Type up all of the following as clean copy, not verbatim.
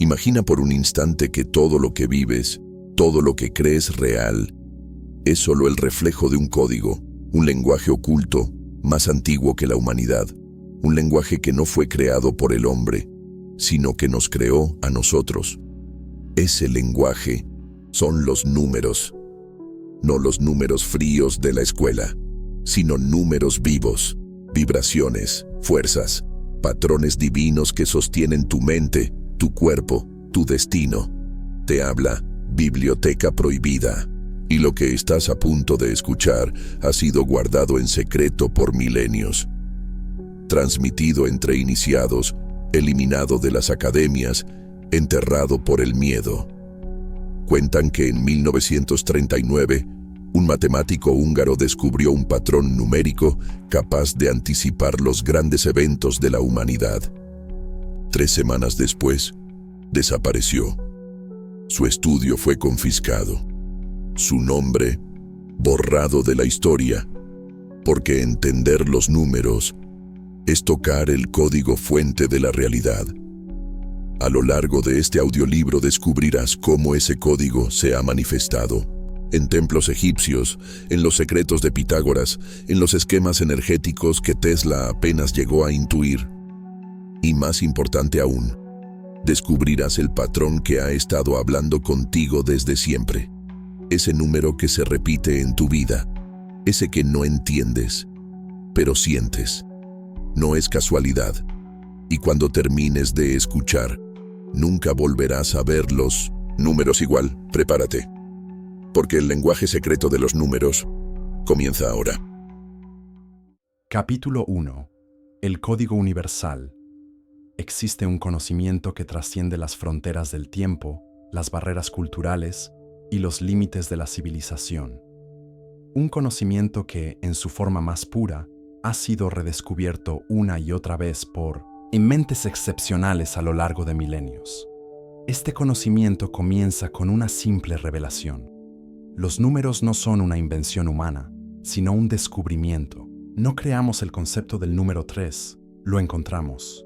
Imagina por un instante que todo lo que vives, todo lo que crees real, es solo el reflejo de un código, un lenguaje oculto, más antiguo que la humanidad, un lenguaje que no fue creado por el hombre, sino que nos creó a nosotros. Ese lenguaje son los números, no los números fríos de la escuela, sino números vivos, vibraciones, fuerzas, patrones divinos que sostienen tu mente, tu cuerpo, tu destino. Te habla Biblioteca Prohibida, y lo que estás a punto de escuchar ha sido guardado en secreto por milenios. Transmitido entre iniciados, eliminado de las academias, enterrado por el miedo. Cuentan que en 1939, un matemático húngaro descubrió un patrón numérico capaz de anticipar los grandes eventos de la humanidad. 3 semanas después, desapareció. Su estudio fue confiscado. Su nombre, borrado de la historia, porque entender los números es tocar el código fuente de la realidad. A lo largo de este audiolibro descubrirás cómo ese código se ha manifestado en templos egipcios, en los secretos de Pitágoras, en los esquemas energéticos que Tesla apenas llegó a intuir. Y más importante aún, descubrirás el patrón que ha estado hablando contigo desde siempre. Ese número que se repite en tu vida, ese que no entiendes, pero sientes. No es casualidad. Y cuando termines de escuchar, nunca volverás a ver los números igual. Prepárate, porque el lenguaje secreto de los números comienza ahora. Capítulo 1. El Código Universal. Existe un conocimiento que trasciende las fronteras del tiempo, las barreras culturales y los límites de la civilización. Un conocimiento que, en su forma más pura, ha sido redescubierto una y otra vez por mentes excepcionales a lo largo de milenios. Este conocimiento comienza con una simple revelación. Los números no son una invención humana, sino un descubrimiento. No creamos el concepto del número 3, lo encontramos.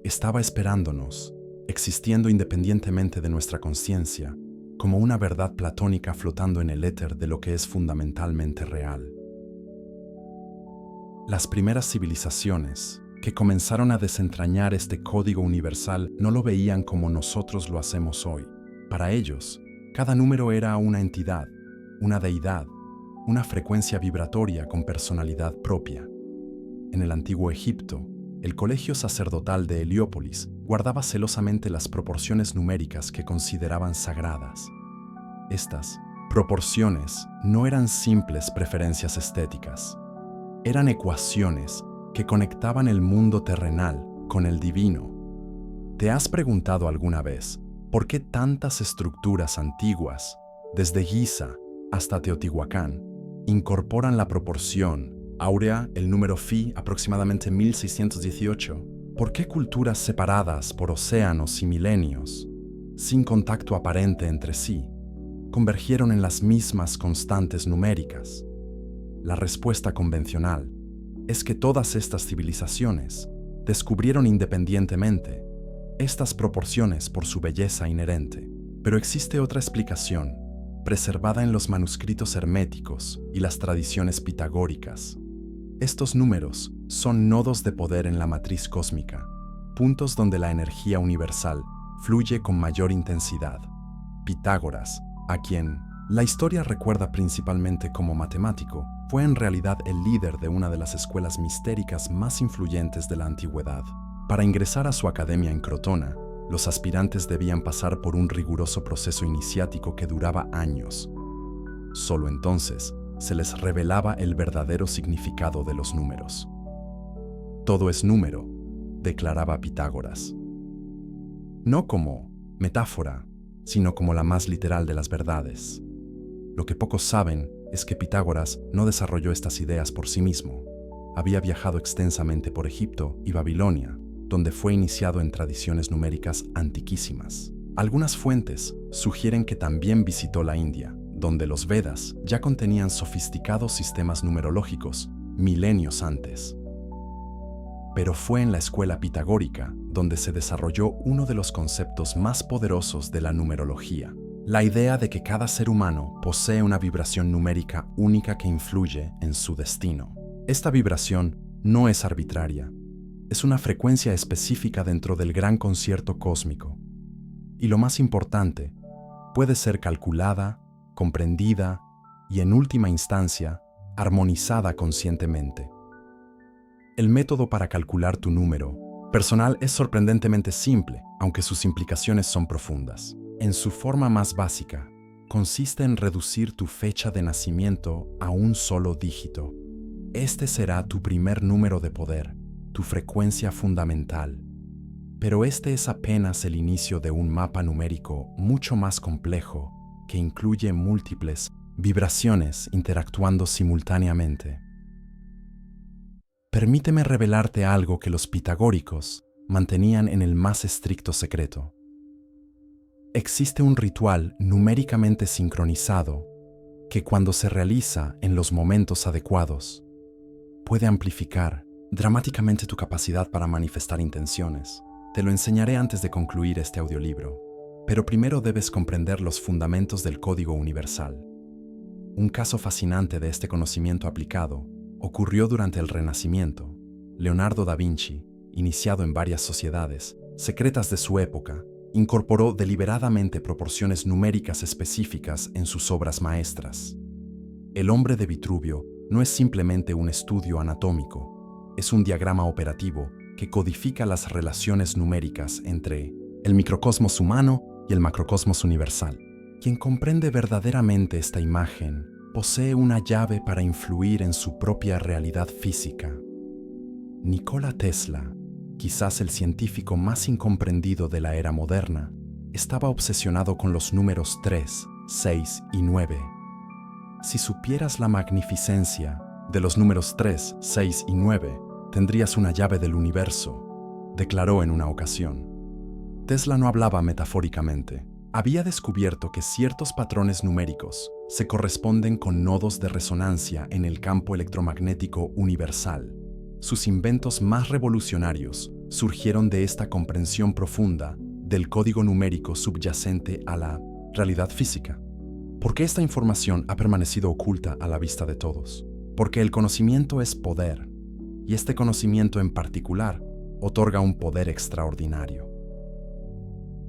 Estaba esperándonos, existiendo independientemente de nuestra conciencia, como una verdad platónica flotando en el éter de lo que es fundamentalmente real. Las primeras civilizaciones, que comenzaron a desentrañar este código universal, no lo veían como nosotros lo hacemos hoy. Para ellos, cada número era una entidad, una deidad, una frecuencia vibratoria con personalidad propia. En el antiguo Egipto, el colegio sacerdotal de Heliópolis guardaba celosamente las proporciones numéricas que consideraban sagradas. Estas proporciones no eran simples preferencias estéticas. Eran ecuaciones que conectaban el mundo terrenal con el divino. ¿Te has preguntado alguna vez por qué tantas estructuras antiguas, desde Giza hasta Teotihuacán, incorporan la proporción áurea, el número phi, aproximadamente 1618? ¿Por qué culturas separadas por océanos y milenios, sin contacto aparente entre sí, convergieron en las mismas constantes numéricas? La respuesta convencional es que todas estas civilizaciones descubrieron independientemente estas proporciones por su belleza inherente. Pero existe otra explicación, preservada en los manuscritos herméticos y las tradiciones pitagóricas. Estos números son nodos de poder en la matriz cósmica, puntos donde la energía universal fluye con mayor intensidad. Pitágoras, a quien la historia recuerda principalmente como matemático, fue en realidad el líder de una de las escuelas mistéricas más influyentes de la antigüedad. Para ingresar a su academia en Crotona, los aspirantes debían pasar por un riguroso proceso iniciático que duraba años. Solo entonces se les revelaba el verdadero significado de los números. Todo es número, declaraba Pitágoras. No como metáfora, sino como la más literal de las verdades. Lo que pocos saben es que Pitágoras no desarrolló estas ideas por sí mismo. Había viajado extensamente por Egipto y Babilonia, donde fue iniciado en tradiciones numéricas antiquísimas. Algunas fuentes sugieren que también visitó la India, donde los Vedas ya contenían sofisticados sistemas numerológicos milenios antes. pero fue en la escuela pitagórica donde se desarrolló uno de los conceptos más poderosos de la numerología, la idea de que cada ser humano posee una vibración numérica única que influye en su destino. Esta vibración no es arbitraria, es una frecuencia específica dentro del gran concierto cósmico. Y lo más importante, puede ser calculada, comprendida y, en última instancia, armonizada conscientemente. El método para calcular tu número personal es sorprendentemente simple, aunque sus implicaciones son profundas. En su forma más básica, consiste en reducir tu fecha de nacimiento a un solo dígito. Este será tu primer número de poder, tu frecuencia fundamental. Pero este es apenas el inicio de un mapa numérico mucho más complejo que incluye múltiples vibraciones interactuando simultáneamente. Permíteme revelarte algo que los pitagóricos mantenían en el más estricto secreto. Existe un ritual numéricamente sincronizado que, cuando se realiza en los momentos adecuados, puede amplificar dramáticamente tu capacidad para manifestar intenciones. Te lo enseñaré antes de concluir este audiolibro, pero primero debes comprender los fundamentos del código universal. Un caso fascinante de este conocimiento aplicado ocurrió durante el Renacimiento. Leonardo da Vinci, iniciado en varias sociedades secretas de su época, incorporó deliberadamente proporciones numéricas específicas en sus obras maestras. El hombre de Vitruvio no es simplemente un estudio anatómico, es un diagrama operativo que codifica las relaciones numéricas entre el microcosmos humano y el macrocosmos universal. Quien comprende verdaderamente esta imagen posee una llave para influir en su propia realidad física. Nikola Tesla, quizás el científico más incomprendido de la era moderna, estaba obsesionado con los números 3, 6 y 9. Si supieras la magnificencia de los números 3, 6 y 9, tendrías una llave del universo, declaró en una ocasión. Tesla no hablaba metafóricamente. Había descubierto que ciertos patrones numéricos se corresponden con nodos de resonancia en el campo electromagnético universal. Sus inventos más revolucionarios surgieron de esta comprensión profunda del código numérico subyacente a la realidad física. ¿Por qué esta información ha permanecido oculta a la vista de todos? Porque el conocimiento es poder, y este conocimiento en particular otorga un poder extraordinario.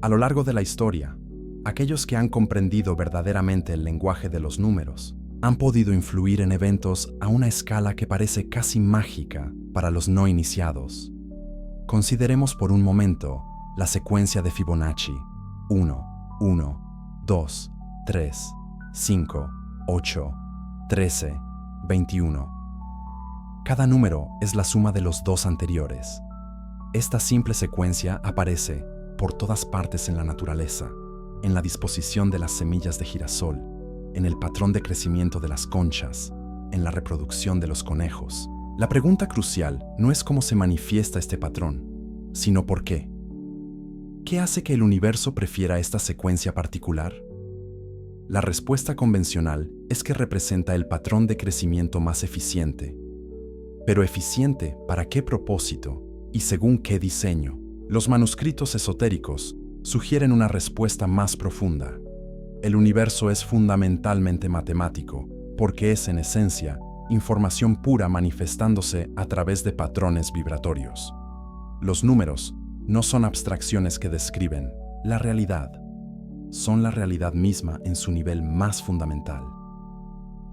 A lo largo de la historia, aquellos que han comprendido verdaderamente el lenguaje de los números han podido influir en eventos a una escala que parece casi mágica para los no iniciados. Consideremos por un momento la secuencia de Fibonacci: 1, 1, 2, 3, 5, 8, 13, 21. Cada número es la suma de los dos anteriores. Esta simple secuencia aparece por todas partes en la naturaleza, en la disposición de las semillas de girasol, en el patrón de crecimiento de las conchas, en la reproducción de los conejos. La pregunta crucial no es cómo se manifiesta este patrón, sino por qué. ¿Qué hace que el universo prefiera esta secuencia particular? La respuesta convencional es que representa el patrón de crecimiento más eficiente. Pero ¿eficiente para qué propósito y según qué diseño? Los manuscritos esotéricos sugieren una respuesta más profunda. El universo es fundamentalmente matemático, porque es en esencia información pura manifestándose a través de patrones vibratorios. Los números no son abstracciones que describen la realidad, son la realidad misma en su nivel más fundamental.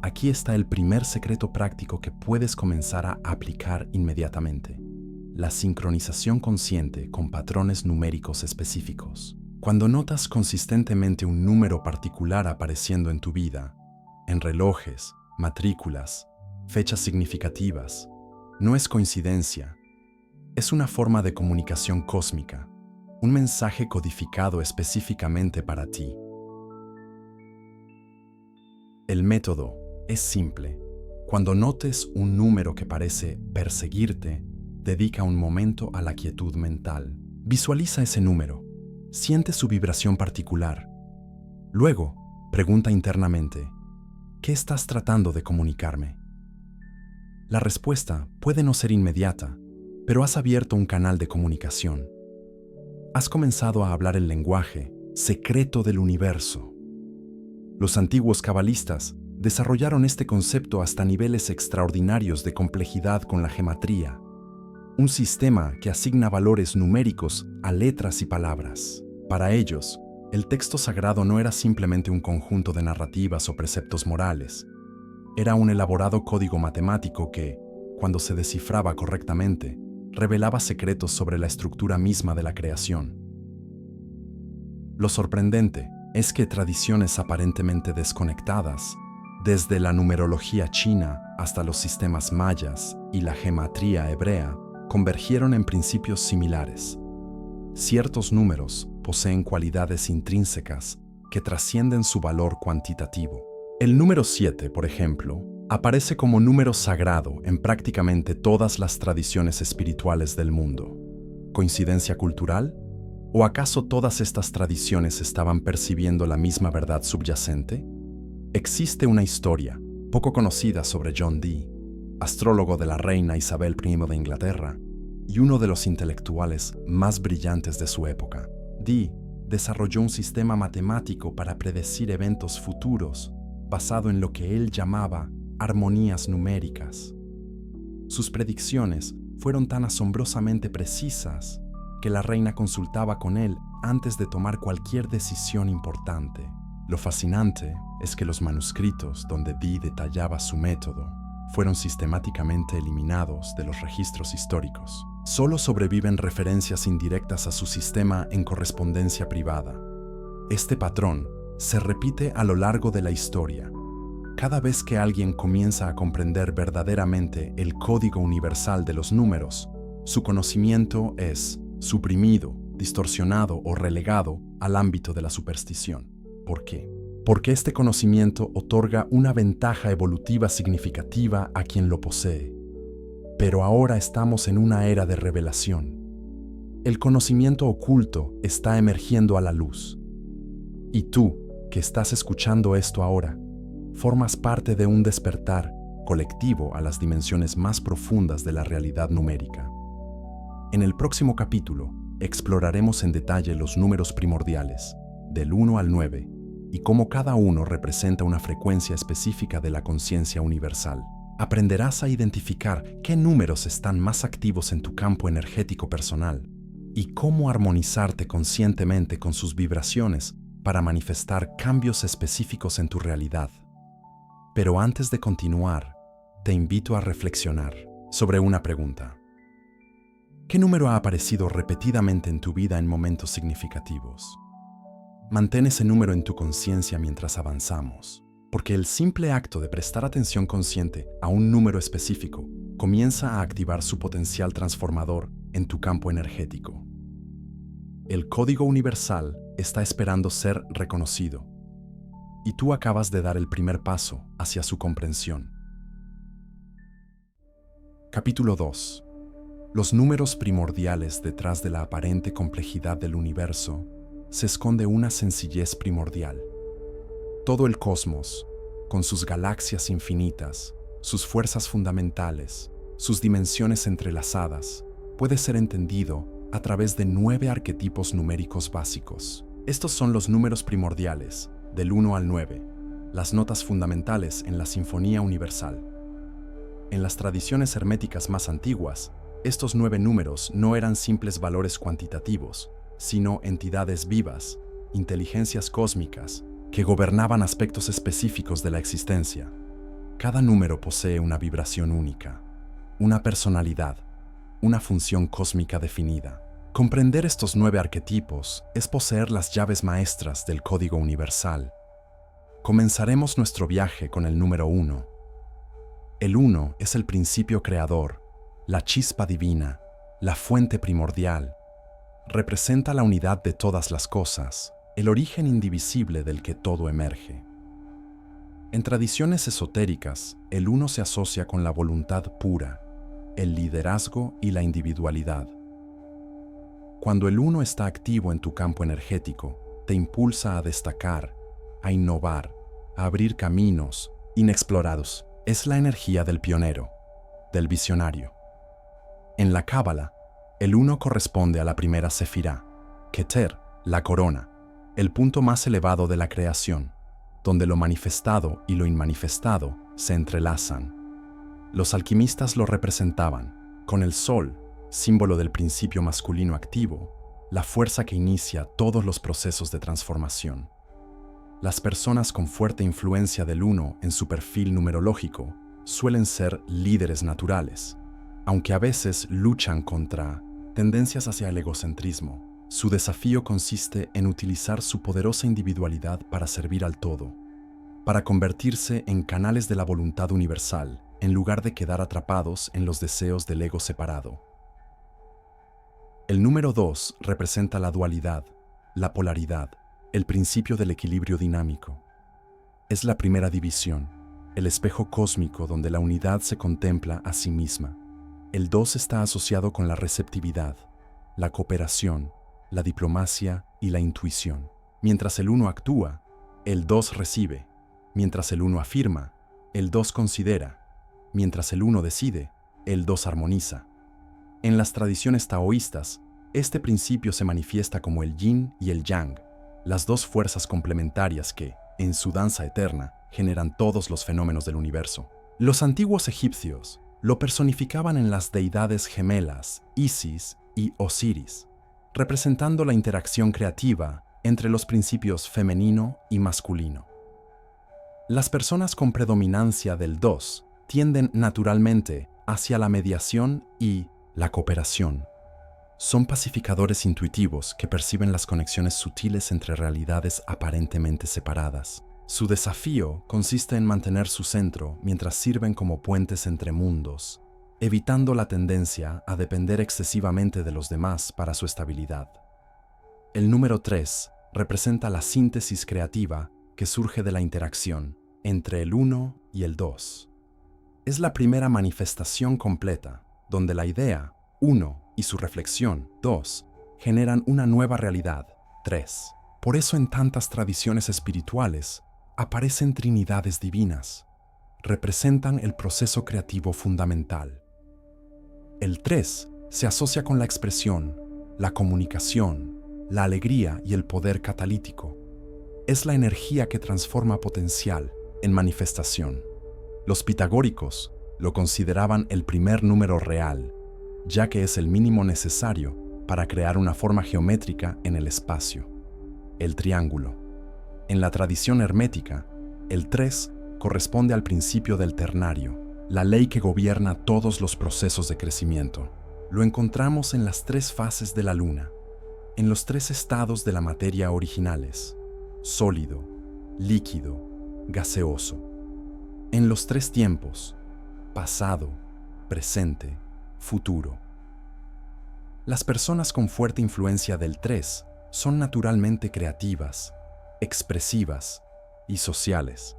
Aquí está el primer secreto práctico que puedes comenzar a aplicar inmediatamente: la sincronización consciente con patrones numéricos específicos. Cuando notas consistentemente un número particular apareciendo en tu vida, en relojes, matrículas, fechas significativas, no es coincidencia, es una forma de comunicación cósmica, un mensaje codificado específicamente para ti. El método es simple. Cuando notes un número que parece perseguirte, dedica un momento a la quietud mental. Visualiza ese número. Siente su vibración particular. Luego, pregunta internamente: ¿qué estás tratando de comunicarme? La respuesta puede no ser inmediata, pero has abierto un canal de comunicación. Has comenzado a hablar el lenguaje secreto del universo. Los antiguos cabalistas desarrollaron este concepto hasta niveles extraordinarios de complejidad con la gematría, un sistema que asigna valores numéricos a letras y palabras. Para ellos, el texto sagrado no era simplemente un conjunto de narrativas o preceptos morales. Era un elaborado código matemático que, cuando se descifraba correctamente, revelaba secretos sobre la estructura misma de la creación. Lo sorprendente es que tradiciones aparentemente desconectadas, desde la numerología china hasta los sistemas mayas y la gematría hebrea, convergieron en principios similares. Ciertos números poseen cualidades intrínsecas que trascienden su valor cuantitativo. El número 7, por ejemplo, aparece como número sagrado en prácticamente todas las tradiciones espirituales del mundo. ¿Coincidencia cultural? ¿O acaso todas estas tradiciones estaban percibiendo la misma verdad subyacente? Existe una historia poco conocida sobre John Dee, astrólogo de la reina Isabel I de Inglaterra y uno de los intelectuales más brillantes de su época. Dee desarrolló un sistema matemático para predecir eventos futuros basado en lo que él llamaba armonías numéricas. Sus predicciones fueron tan asombrosamente precisas que la reina consultaba con él antes de tomar cualquier decisión importante. Lo fascinante es que los manuscritos donde Dee detallaba su método fueron sistemáticamente eliminados de los registros históricos. Solo sobreviven referencias indirectas a su sistema en correspondencia privada. Este patrón se repite a lo largo de la historia. Cada vez que alguien comienza a comprender verdaderamente el código universal de los números, su conocimiento es suprimido, distorsionado o relegado al ámbito de la superstición. ¿Por qué? Porque este conocimiento otorga una ventaja evolutiva significativa a quien lo posee. Pero ahora estamos en una era de revelación. El conocimiento oculto está emergiendo a la luz. Y tú, que estás escuchando esto ahora, formas parte de un despertar colectivo a las dimensiones más profundas de la realidad numérica. En el próximo capítulo, exploraremos en detalle los números primordiales, del 1 al 9, y cómo cada uno representa una frecuencia específica de la conciencia universal. Aprenderás a identificar qué números están más activos en tu campo energético personal y cómo armonizarte conscientemente con sus vibraciones para manifestar cambios específicos en tu realidad. Pero antes de continuar, te invito a reflexionar sobre una pregunta. ¿Qué número ha aparecido repetidamente en tu vida en momentos significativos? Mantén ese número en tu conciencia mientras avanzamos, porque el simple acto de prestar atención consciente a un número específico comienza a activar su potencial transformador en tu campo energético. El código universal está esperando ser reconocido, y tú acabas de dar el primer paso hacia su comprensión. Capítulo 2. Los números primordiales. Detrás de la aparente complejidad del universo se esconde una sencillez primordial. Todo el cosmos, con sus galaxias infinitas, sus fuerzas fundamentales, sus dimensiones entrelazadas, puede ser entendido a través de 9 arquetipos numéricos básicos. Estos son los números primordiales, del 1 al 9, las notas fundamentales en la Sinfonía Universal. En las tradiciones herméticas más antiguas, estos 9 números no eran simples valores cuantitativos, sino entidades vivas, inteligencias cósmicas, que gobernaban aspectos específicos de la existencia. Cada número posee una vibración única, una personalidad, una función cósmica definida. Comprender estos 9 arquetipos es poseer las llaves maestras del código universal. Comenzaremos nuestro viaje con el número 1. El 1 es el principio creador, la chispa divina, la fuente primordial. Representa la unidad de todas las cosas, el origen indivisible del que todo emerge. En tradiciones esotéricas, el 1 se asocia con la voluntad pura, el liderazgo y la individualidad. Cuando el 1 está activo en tu campo energético, te impulsa a destacar, a innovar, a abrir caminos inexplorados. Es la energía del pionero, del visionario. En la Cábala, el 1 corresponde a la primera sefirá, Keter, la corona, el punto más elevado de la creación, donde lo manifestado y lo inmanifestado se entrelazan. Los alquimistas lo representaban con el sol, símbolo del principio masculino activo, la fuerza que inicia todos los procesos de transformación. Las personas con fuerte influencia del 1 en su perfil numerológico suelen ser líderes naturales, aunque a veces luchan contra tendencias hacia el egocentrismo. Su desafío consiste en utilizar su poderosa individualidad para servir al todo, para convertirse en canales de la voluntad universal, en lugar de quedar atrapados en los deseos del ego separado. El número 2 representa la dualidad, la polaridad, el principio del equilibrio dinámico. Es la primera división, el espejo cósmico donde la unidad se contempla a sí misma. El 2 está asociado con la receptividad, la cooperación, la diplomacia y la intuición. Mientras el 1 actúa, el 2 recibe. Mientras el 1 afirma, el 2 considera. Mientras el 1 decide, el 2 armoniza. En las tradiciones taoístas, este principio se manifiesta como el yin y el yang, las dos fuerzas complementarias que, en su danza eterna, generan todos los fenómenos del universo. Los antiguos egipcios lo personificaban en las deidades gemelas Isis y Osiris, representando la interacción creativa entre los principios femenino y masculino. Las personas con predominancia del 2 tienden naturalmente hacia la mediación y la cooperación. Son pacificadores intuitivos que perciben las conexiones sutiles entre realidades aparentemente separadas. Su desafío consiste en mantener su centro mientras sirven como puentes entre mundos, evitando la tendencia a depender excesivamente de los demás para su estabilidad. El número 3 representa la síntesis creativa que surge de la interacción entre el 1 y el 2. Es la primera manifestación completa, donde la idea, 1, y su reflexión, 2, generan una nueva realidad, 3. Por eso en tantas tradiciones espirituales aparecen trinidades divinas. Representan el proceso creativo fundamental. El 3 se asocia con la expresión, la comunicación, la alegría y el poder catalítico. Es la energía que transforma potencial en manifestación. Los pitagóricos lo consideraban el primer número real, ya que es el mínimo necesario para crear una forma geométrica en el espacio, el triángulo. En la tradición hermética, el 3 corresponde al principio del ternario, la ley que gobierna todos los procesos de crecimiento. Lo encontramos en las 3 fases de la luna, en los 3 estados de la materia originales, sólido, líquido, gaseoso. En los 3 tiempos, pasado, presente, futuro. Las personas con fuerte influencia del 3 son naturalmente creativas, expresivas y sociales.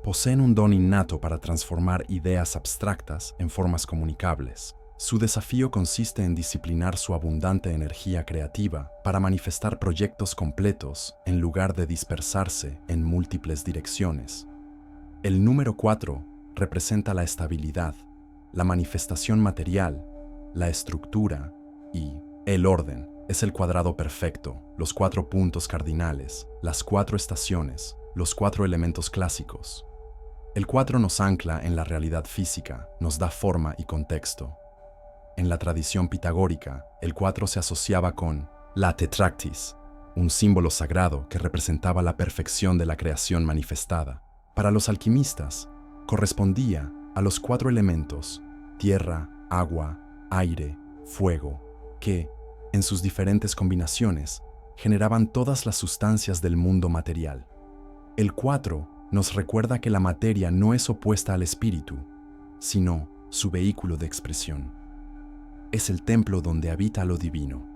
Poseen un don innato para transformar ideas abstractas en formas comunicables. Su desafío consiste en disciplinar su abundante energía creativa para manifestar proyectos completos en lugar de dispersarse en múltiples direcciones. El número 4 representa la estabilidad, la manifestación material, la estructura y el orden. Es el cuadrado perfecto, los 4 puntos cardinales, las 4 estaciones, los 4 elementos clásicos. El 4 nos ancla en la realidad física, nos da forma y contexto. En la tradición pitagórica, el 4 se asociaba con la tetractis, un símbolo sagrado que representaba la perfección de la creación manifestada. Para los alquimistas, correspondía a los 4 elementos, tierra, agua, aire, fuego, que, en sus diferentes combinaciones, generaban todas las sustancias del mundo material. El 4 nos recuerda que la materia no es opuesta al espíritu, sino su vehículo de expresión. Es el templo donde habita lo divino.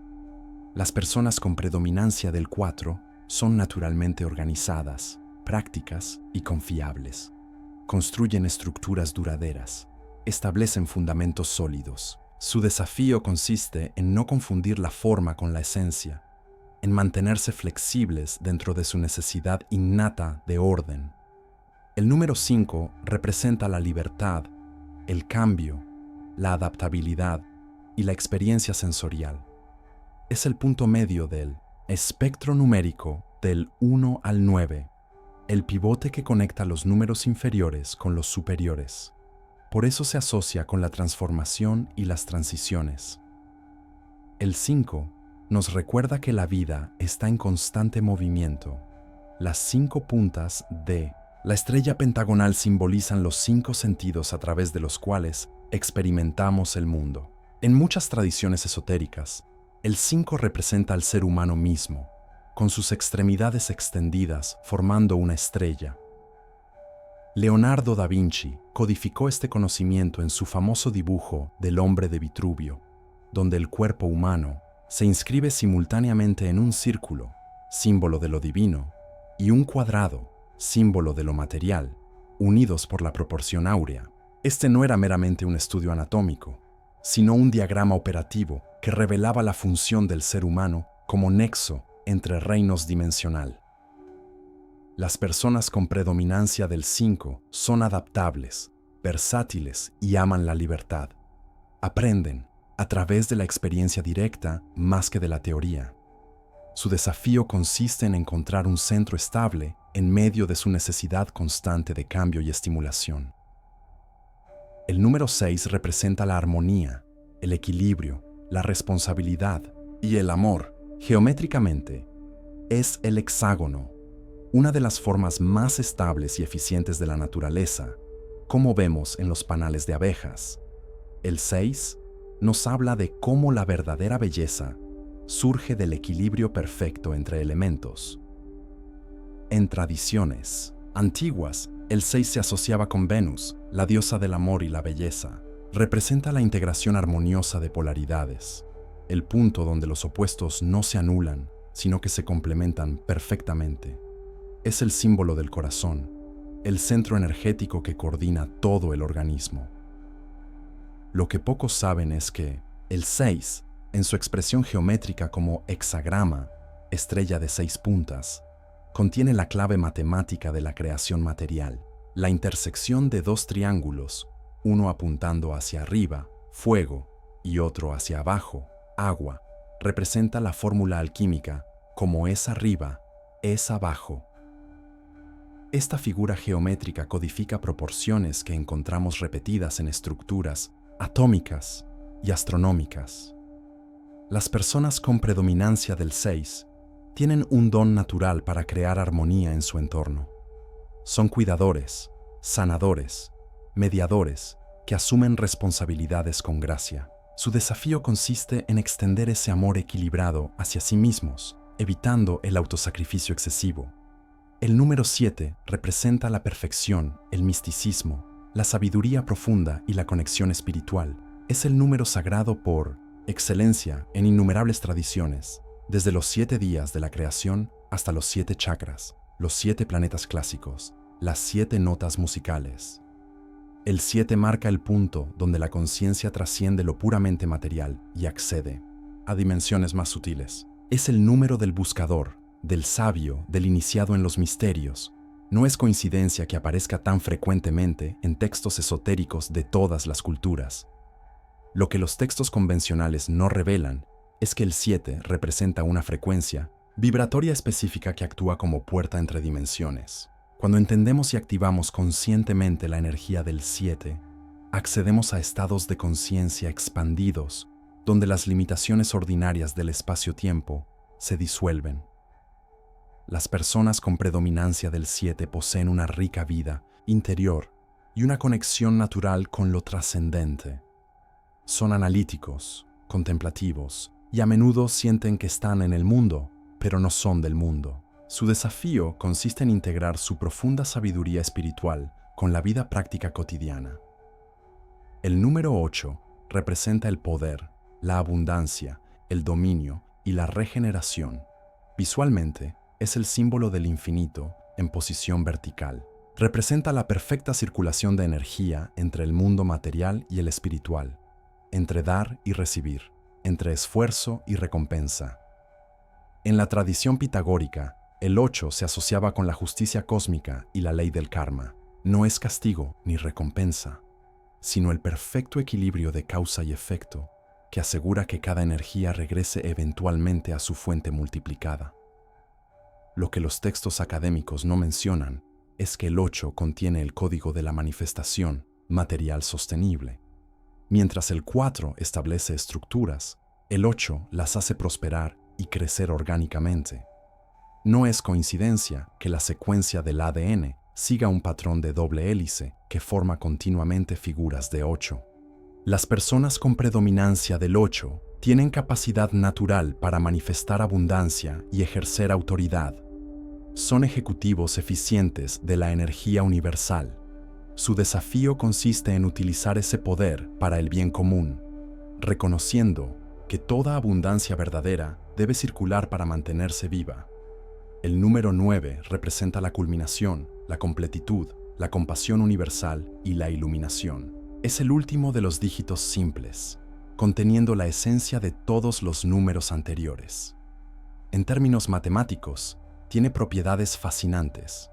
Las personas con predominancia del 4 son naturalmente organizadas, prácticas y confiables. Construyen estructuras duraderas, establecen fundamentos sólidos. Su desafío consiste en no confundir la forma con la esencia, en mantenerse flexibles dentro de su necesidad innata de orden. El número 5 representa la libertad, el cambio, la adaptabilidad y la experiencia sensorial. Es el punto medio del espectro numérico del 1 al 9, el pivote que conecta los números inferiores con los superiores. Por eso se asocia con la transformación y las transiciones. El 5 nos recuerda que la vida está en constante movimiento. Las 5 puntas de la estrella pentagonal simbolizan los 5 sentidos a través de los cuales experimentamos el mundo. En muchas tradiciones esotéricas, el 5 representa al ser humano mismo, con sus extremidades extendidas formando una estrella. Leonardo da Vinci codificó este conocimiento en su famoso dibujo del hombre de Vitruvio, donde el cuerpo humano se inscribe simultáneamente en un círculo, símbolo de lo divino, y un cuadrado, símbolo de lo material, unidos por la proporción áurea. Este no era meramente un estudio anatómico, sino un diagrama operativo que revelaba la función del ser humano como nexo entre reinos dimensional. Las personas con predominancia del 5 son adaptables, versátiles y aman la libertad. Aprenden a través de la experiencia directa más que de la teoría. Su desafío consiste en encontrar un centro estable en medio de su necesidad constante de cambio y estimulación. El número 6 representa la armonía, el equilibrio, la responsabilidad y el amor. Geométricamente, es el hexágono, una de las formas más estables y eficientes de la naturaleza, como vemos en los panales de abejas. El 6 nos habla de cómo la verdadera belleza surge del equilibrio perfecto entre elementos. En tradiciones antiguas, el 6 se asociaba con Venus, la diosa del amor y la belleza. Representa la integración armoniosa de polaridades, el punto donde los opuestos no se anulan, sino que se complementan perfectamente. Es el símbolo del corazón, el centro energético que coordina todo el organismo. Lo que pocos saben es que el 6, en su expresión geométrica como hexagrama, estrella de 6 puntas, contiene la clave matemática de la creación material, la intersección de 2 triángulos, uno apuntando hacia arriba, fuego, y otro hacia abajo, agua, representa la fórmula alquímica como es arriba, es abajo. Esta figura geométrica codifica proporciones que encontramos repetidas en estructuras atómicas y astronómicas. Las personas con predominancia del 6 tienen un don natural para crear armonía en su entorno. Son cuidadores, sanadores, mediadores que asumen responsabilidades con gracia. Su desafío consiste en extender ese amor equilibrado hacia sí mismos, evitando el autosacrificio excesivo. El número 7 representa la perfección, el misticismo, la sabiduría profunda y la conexión espiritual. Es el número sagrado por excelencia en innumerables tradiciones, desde los 7 días de la creación hasta los 7 chakras, los 7 planetas clásicos, las 7 notas musicales. El 7 marca el punto donde la conciencia trasciende lo puramente material y accede a dimensiones más sutiles. Es el número del buscador, del sabio, del iniciado en los misterios. No es coincidencia que aparezca tan frecuentemente en textos esotéricos de todas las culturas. Lo que los textos convencionales no revelan es que el 7 representa una frecuencia vibratoria específica que actúa como puerta entre dimensiones. Cuando entendemos y activamos conscientemente la energía del 7, accedemos a estados de conciencia expandidos, donde las limitaciones ordinarias del espacio-tiempo se disuelven. Las personas con predominancia del 7 poseen una rica vida interior y una conexión natural con lo trascendente. Son analíticos, contemplativos y a menudo sienten que están en el mundo, pero no son del mundo. Su desafío consiste en integrar su profunda sabiduría espiritual con la vida práctica cotidiana. El número 8 representa el poder, la abundancia, el dominio y la regeneración. Visualmente, es el símbolo del infinito en posición vertical. Representa la perfecta circulación de energía entre el mundo material y el espiritual, entre dar y recibir, entre esfuerzo y recompensa. En la tradición pitagórica, el 8 se asociaba con la justicia cósmica y la ley del karma. No es castigo ni recompensa, sino el perfecto equilibrio de causa y efecto, que asegura que cada energía regrese eventualmente a su fuente multiplicada. Lo que los textos académicos no mencionan es que el 8 contiene el código de la manifestación material sostenible. Mientras el 4 establece estructuras, el 8 las hace prosperar y crecer orgánicamente. No es coincidencia que la secuencia del ADN siga un patrón de doble hélice que forma continuamente figuras de 8. Las personas con predominancia del 8 tienen capacidad natural para manifestar abundancia y ejercer autoridad. Son ejecutivos eficientes de la energía universal. Su desafío consiste en utilizar ese poder para el bien común, reconociendo que toda abundancia verdadera debe circular para mantenerse viva. El número 9 representa la culminación, la completitud, la compasión universal y la iluminación. Es el último de los dígitos simples, conteniendo la esencia de todos los números anteriores. En términos matemáticos, tiene propiedades fascinantes.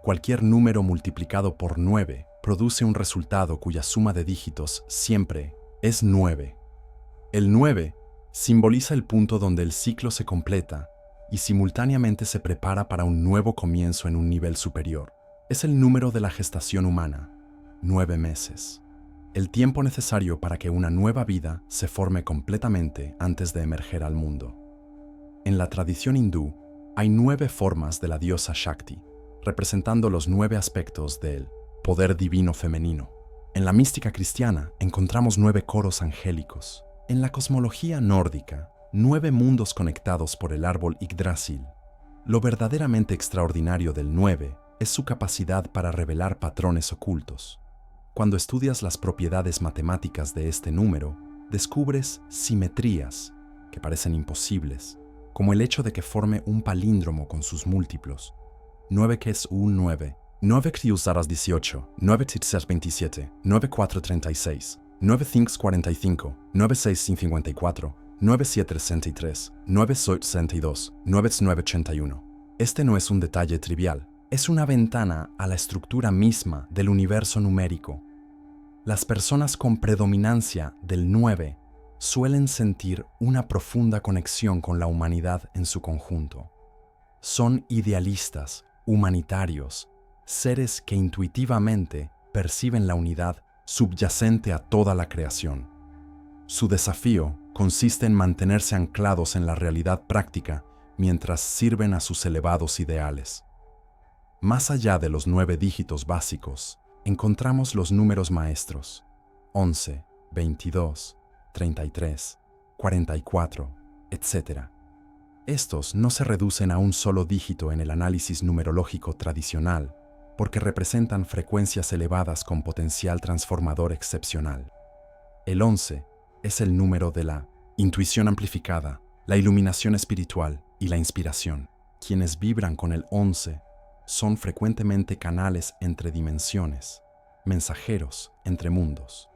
Cualquier número multiplicado por 9 produce un resultado cuya suma de dígitos siempre es 9. El 9 simboliza el punto donde el ciclo se completa y simultáneamente se prepara para un nuevo comienzo en un nivel superior. Es el número de la gestación humana, 9 meses. El tiempo necesario para que una nueva vida se forme completamente antes de emerger al mundo. En la tradición hindú, hay 9 formas de la diosa Shakti, representando los 9 aspectos del poder divino femenino. En la mística cristiana encontramos 9 coros angélicos. En la cosmología nórdica, 9 mundos conectados por el árbol Yggdrasil. Lo verdaderamente extraordinario del 9 es su capacidad para revelar patrones ocultos. Cuando estudias las propiedades matemáticas de este número, descubres simetrías que parecen imposibles, como el hecho de que forme un palíndromo con sus múltiplos. 9 que es un 9, 9 que usarás 18, 9 que 27, 9 4 36, 9 5 45, 9 6 54, 9 7 63, 9 8 62, 9 9 81. Este no es un detalle trivial, es una ventana a la estructura misma del universo numérico. Las personas con predominancia del 9 suelen sentir una profunda conexión con la humanidad en su conjunto. Son idealistas, humanitarios, seres que intuitivamente perciben la unidad subyacente a toda la creación. Su desafío consiste en mantenerse anclados en la realidad práctica mientras sirven a sus elevados ideales. Más allá de los 9 dígitos básicos, encontramos los números maestros: 11, 22, 33, 44, etc. Estos no se reducen a un solo dígito en el análisis numerológico tradicional, porque representan frecuencias elevadas con potencial transformador excepcional. El 11 es el número de la intuición amplificada, la iluminación espiritual y la inspiración. Quienes vibran con el 11 son frecuentemente canales entre dimensiones, mensajeros entre mundos.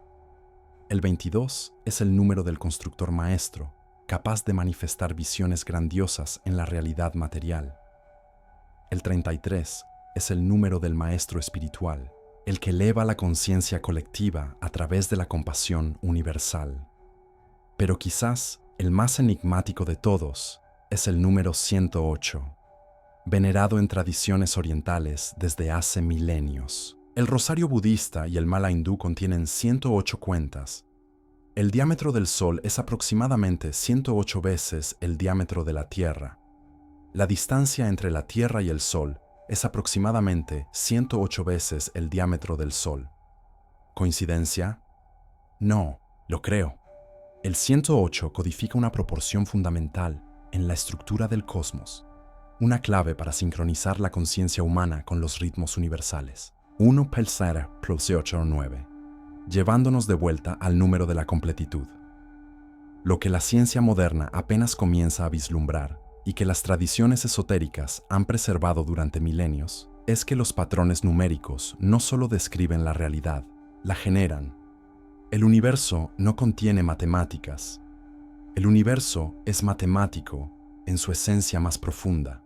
El 22 es el número del constructor maestro, capaz de manifestar visiones grandiosas en la realidad material. El 33 es el número del maestro espiritual, el que eleva la conciencia colectiva a través de la compasión universal. Pero quizás el más enigmático de todos es el número 108, venerado en tradiciones orientales desde hace milenios. El rosario budista y el mala hindú contienen 108 cuentas. El diámetro del Sol es aproximadamente 108 veces el diámetro de la Tierra. La distancia entre la Tierra y el Sol es aproximadamente 108 veces el diámetro del Sol. ¿Coincidencia? No, lo creo. El 108 codifica una proporción fundamental en la estructura del cosmos, una clave para sincronizar la conciencia humana con los ritmos universales. 1 + 0 + 8 9, llevándonos de vuelta al número de la completitud. Lo que la ciencia moderna apenas comienza a vislumbrar y que las tradiciones esotéricas han preservado durante milenios es que los patrones numéricos no solo describen la realidad, la generan. El universo no contiene matemáticas. El universo es matemático en su esencia más profunda.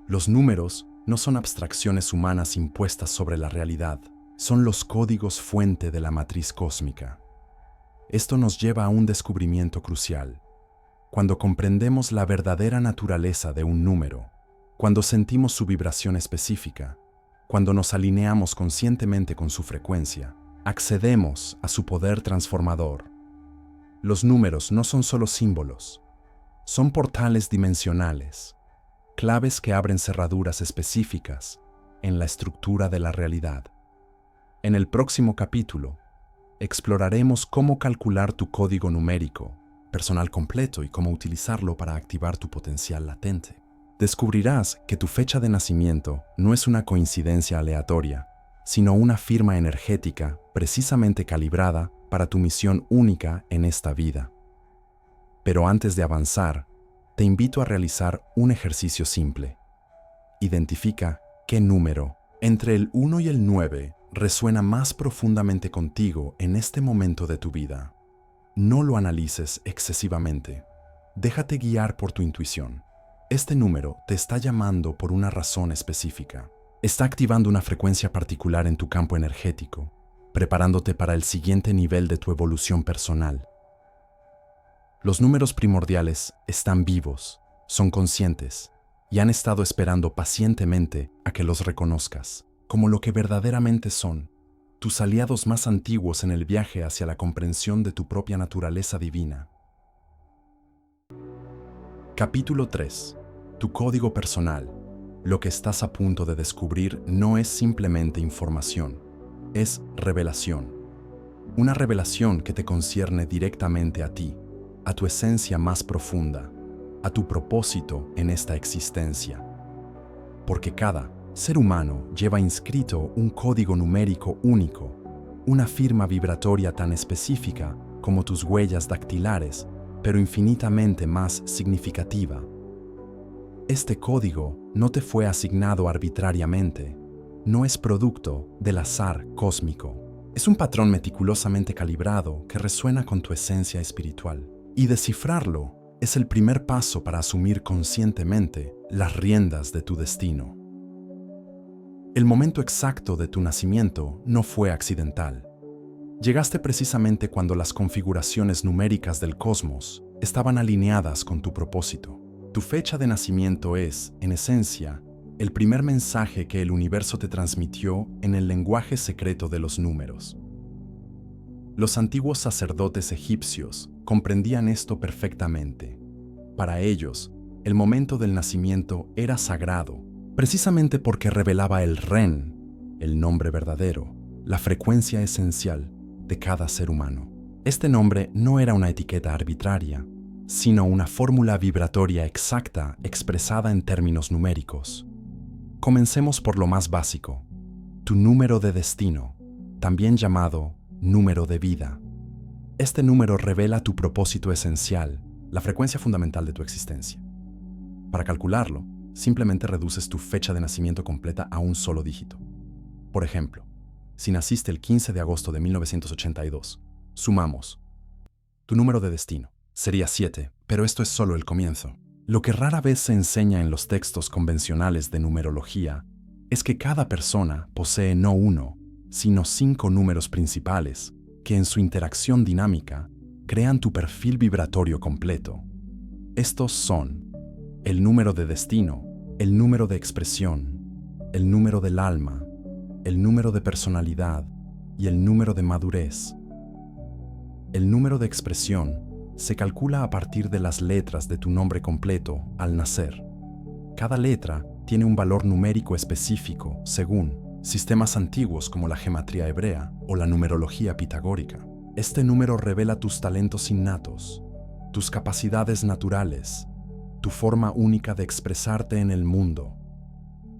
Los números no son abstracciones humanas impuestas sobre la realidad, son los códigos fuente de la matriz cósmica. Esto nos lleva a un descubrimiento crucial. Cuando comprendemos la verdadera naturaleza de un número, cuando sentimos su vibración específica, cuando nos alineamos conscientemente con su frecuencia, accedemos a su poder transformador. Los números no son solo símbolos, son portales dimensionales, claves que abren cerraduras específicas en la estructura de la realidad. En el próximo capítulo, exploraremos cómo calcular tu código numérico personal completo y cómo utilizarlo para activar tu potencial latente. Descubrirás que tu fecha de nacimiento no es una coincidencia aleatoria, sino una firma energética precisamente calibrada para tu misión única en esta vida. Pero antes de avanzar, te invito a realizar un ejercicio simple. Identifica qué número, entre el 1 y el 9, resuena más profundamente contigo en este momento de tu vida. No lo analices excesivamente. Déjate guiar por tu intuición. Este número te está llamando por una razón específica. Está activando una frecuencia particular en tu campo energético, preparándote para el siguiente nivel de tu evolución personal. Los números primordiales están vivos, son conscientes y han estado esperando pacientemente a que los reconozcas como lo que verdaderamente son, tus aliados más antiguos en el viaje hacia la comprensión de tu propia naturaleza divina. Capítulo 3. Tu código personal. Lo que estás a punto de descubrir no es simplemente información, es revelación. Una revelación que te concierne directamente a ti, a tu esencia más profunda, a tu propósito en esta existencia. Porque cada ser humano lleva inscrito un código numérico único, una firma vibratoria tan específica como tus huellas dactilares, pero infinitamente más significativa. Este código no te fue asignado arbitrariamente, no es producto del azar cósmico. Es un patrón meticulosamente calibrado que resuena con tu esencia espiritual. Y descifrarlo es el primer paso para asumir conscientemente las riendas de tu destino. El momento exacto de tu nacimiento no fue accidental. Llegaste precisamente cuando las configuraciones numéricas del cosmos estaban alineadas con tu propósito. Tu fecha de nacimiento es, en esencia, el primer mensaje que el universo te transmitió en el lenguaje secreto de los números. Los antiguos sacerdotes egipcios comprendían esto perfectamente. Para ellos, el momento del nacimiento era sagrado, precisamente porque revelaba el Ren, el nombre verdadero, la frecuencia esencial de cada ser humano. Este nombre no era una etiqueta arbitraria, sino una fórmula vibratoria exacta expresada en términos numéricos. Comencemos por lo más básico, tu número de destino, también llamado número de vida. Este número revela tu propósito esencial, la frecuencia fundamental de tu existencia. Para calcularlo, simplemente reduces tu fecha de nacimiento completa a un solo dígito. Por ejemplo, si naciste el 15 de agosto de 1982, sumamos. Tu número de destino sería 7, pero esto es solo el comienzo. Lo que rara vez se enseña en los textos convencionales de numerología es que cada persona posee no uno, sino 5 números principales que en su interacción dinámica crean tu perfil vibratorio completo. Estos son el número de destino, el número de expresión, el número del alma, el número de personalidad y el número de madurez. El número de expresión se calcula a partir de las letras de tu nombre completo al nacer. Cada letra tiene un valor numérico específico según sistemas antiguos como la gematría hebrea o la numerología pitagórica. Este número revela tus talentos innatos, tus capacidades naturales, tu forma única de expresarte en el mundo.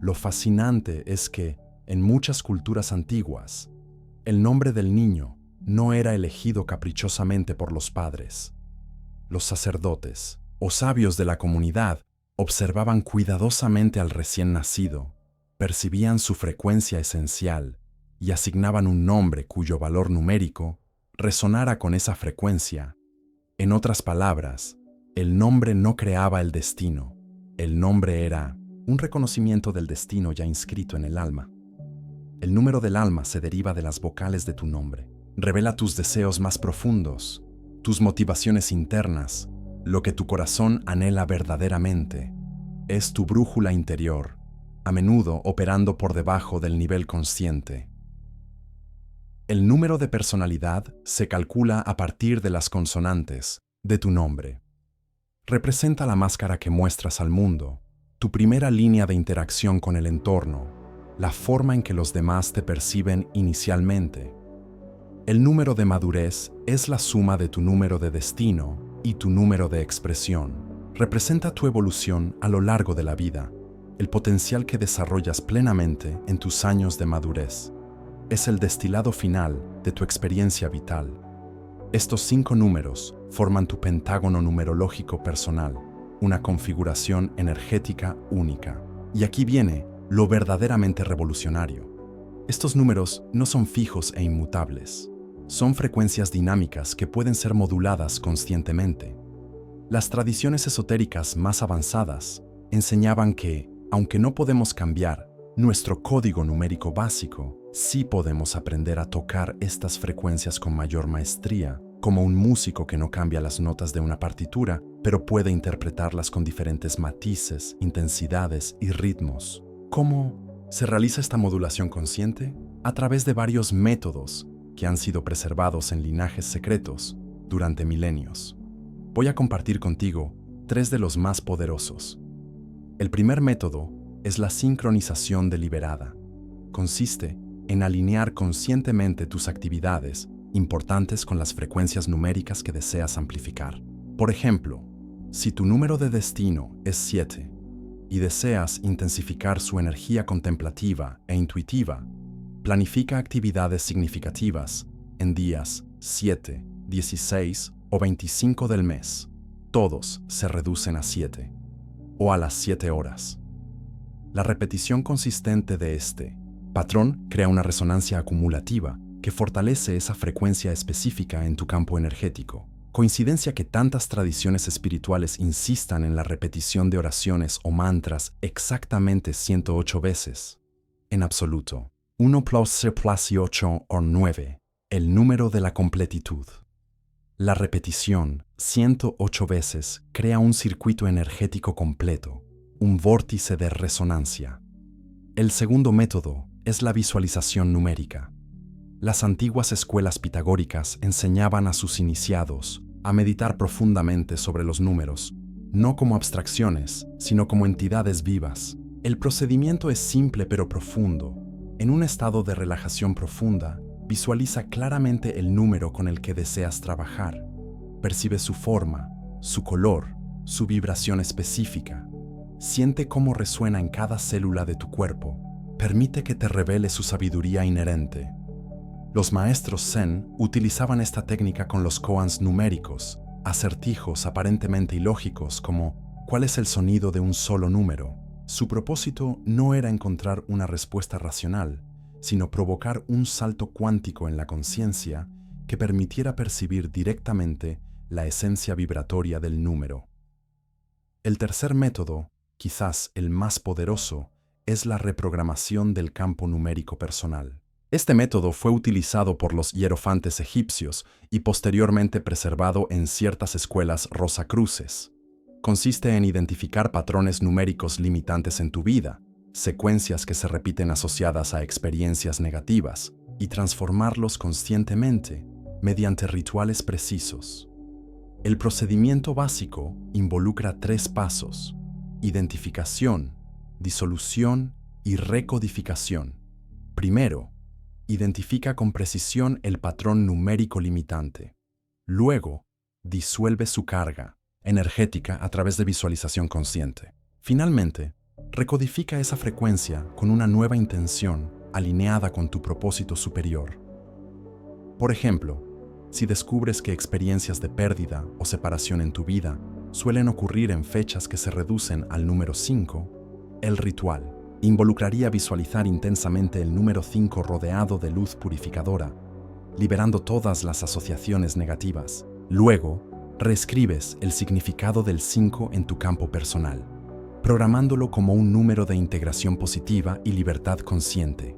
Lo fascinante es que, en muchas culturas antiguas, el nombre del niño no era elegido caprichosamente por los padres. Los sacerdotes o sabios de la comunidad observaban cuidadosamente al recién nacido, percibían su frecuencia esencial y asignaban un nombre cuyo valor numérico resonara con esa frecuencia. En otras palabras, el nombre no creaba el destino, el nombre era un reconocimiento del destino ya inscrito en el alma. El número del alma se deriva de las vocales de tu nombre. Revela tus deseos más profundos, tus motivaciones internas, lo que tu corazón anhela verdaderamente. Es tu brújula interior, a menudo operando por debajo del nivel consciente. El número de personalidad se calcula a partir de las consonantes de tu nombre. Representa la máscara que muestras al mundo, tu primera línea de interacción con el entorno, la forma en que los demás te perciben inicialmente. El número de madurez es la suma de tu número de destino y tu número de expresión. Representa tu evolución a lo largo de la vida, el potencial que desarrollas plenamente en tus años de madurez. Es el destilado final de tu experiencia vital. Estos 5 números forman tu pentágono numerológico personal, una configuración energética única. Y aquí viene lo verdaderamente revolucionario. Estos números no son fijos e inmutables. Son frecuencias dinámicas que pueden ser moduladas conscientemente. Las tradiciones esotéricas más avanzadas enseñaban que, aunque no podemos cambiar nuestro código numérico básico, sí podemos aprender a tocar estas frecuencias con mayor maestría, como un músico que no cambia las notas de una partitura, pero puede interpretarlas con diferentes matices, intensidades y ritmos. ¿Cómo se realiza esta modulación consciente? A través de varios métodos que han sido preservados en linajes secretos durante milenios. Voy a compartir contigo 3 de los más poderosos. El primer método es la sincronización deliberada. Consiste en alinear conscientemente tus actividades importantes con las frecuencias numéricas que deseas amplificar. Por ejemplo, si tu número de destino es 7 y deseas intensificar su energía contemplativa e intuitiva, planifica actividades significativas en días 7, 16 o 25 del mes. Todos se reducen a 7 o a las 7 horas. La repetición consistente de este patrón crea una resonancia acumulativa que fortalece esa frecuencia específica en tu campo energético. Coincidencia que tantas tradiciones espirituales insistan en la repetición de oraciones o mantras exactamente 108 veces. En absoluto, 1 plus 8 o 9, el número de la completitud. La repetición 108 veces crea un circuito energético completo, un vórtice de resonancia. El segundo método es la visualización numérica. Las antiguas escuelas pitagóricas enseñaban a sus iniciados a meditar profundamente sobre los números, no como abstracciones, sino como entidades vivas. El procedimiento es simple pero profundo. En un estado de relajación profunda, visualiza claramente el número con el que deseas trabajar. Percibe su forma, su color, su vibración específica. Siente cómo resuena en cada célula de tu cuerpo. Permite que te revele su sabiduría inherente. Los maestros Zen utilizaban esta técnica con los koans numéricos, acertijos aparentemente ilógicos como ¿cuál es el sonido de un solo número? Su propósito no era encontrar una respuesta racional, sino provocar un salto cuántico en la conciencia que permitiera percibir directamente la esencia vibratoria del número. El tercer método, quizás el más poderoso, es la reprogramación del campo numérico personal. Este método fue utilizado por los hierofantes egipcios y posteriormente preservado en ciertas escuelas rosacruces. Consiste en identificar patrones numéricos limitantes en tu vida, secuencias que se repiten asociadas a experiencias negativas, y transformarlos conscientemente mediante rituales precisos. El procedimiento básico involucra 3 pasos: identificación, disolución y recodificación. Primero, identifica con precisión el patrón numérico limitante. Luego, disuelve su carga energética a través de visualización consciente. Finalmente, recodifica esa frecuencia con una nueva intención alineada con tu propósito superior. Por ejemplo, si descubres que experiencias de pérdida o separación en tu vida suelen ocurrir en fechas que se reducen al número 5, el ritual involucraría visualizar intensamente el número 5 rodeado de luz purificadora, liberando todas las asociaciones negativas. Luego, reescribes el significado del 5 en tu campo personal, programándolo como un número de integración positiva y libertad consciente.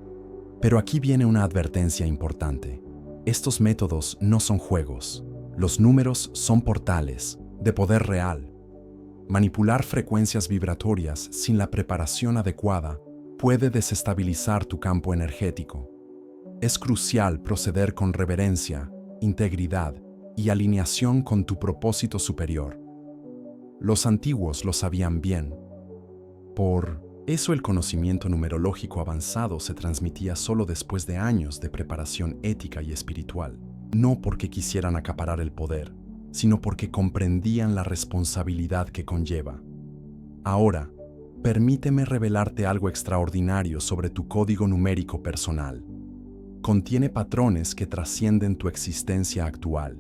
Pero aquí viene una advertencia importante. Estos métodos no son juegos. Los números son portales de poder real. Manipular frecuencias vibratorias sin la preparación adecuada puede desestabilizar tu campo energético. Es crucial proceder con reverencia, integridad y alineación con tu propósito superior. Los antiguos lo sabían bien. Por eso el conocimiento numerológico avanzado se transmitía solo después de años de preparación ética y espiritual, no porque quisieran acaparar el poder, sino porque comprendían la responsabilidad que conlleva. Ahora, permíteme revelarte algo extraordinario sobre tu código numérico personal. Contiene patrones que trascienden tu existencia actual.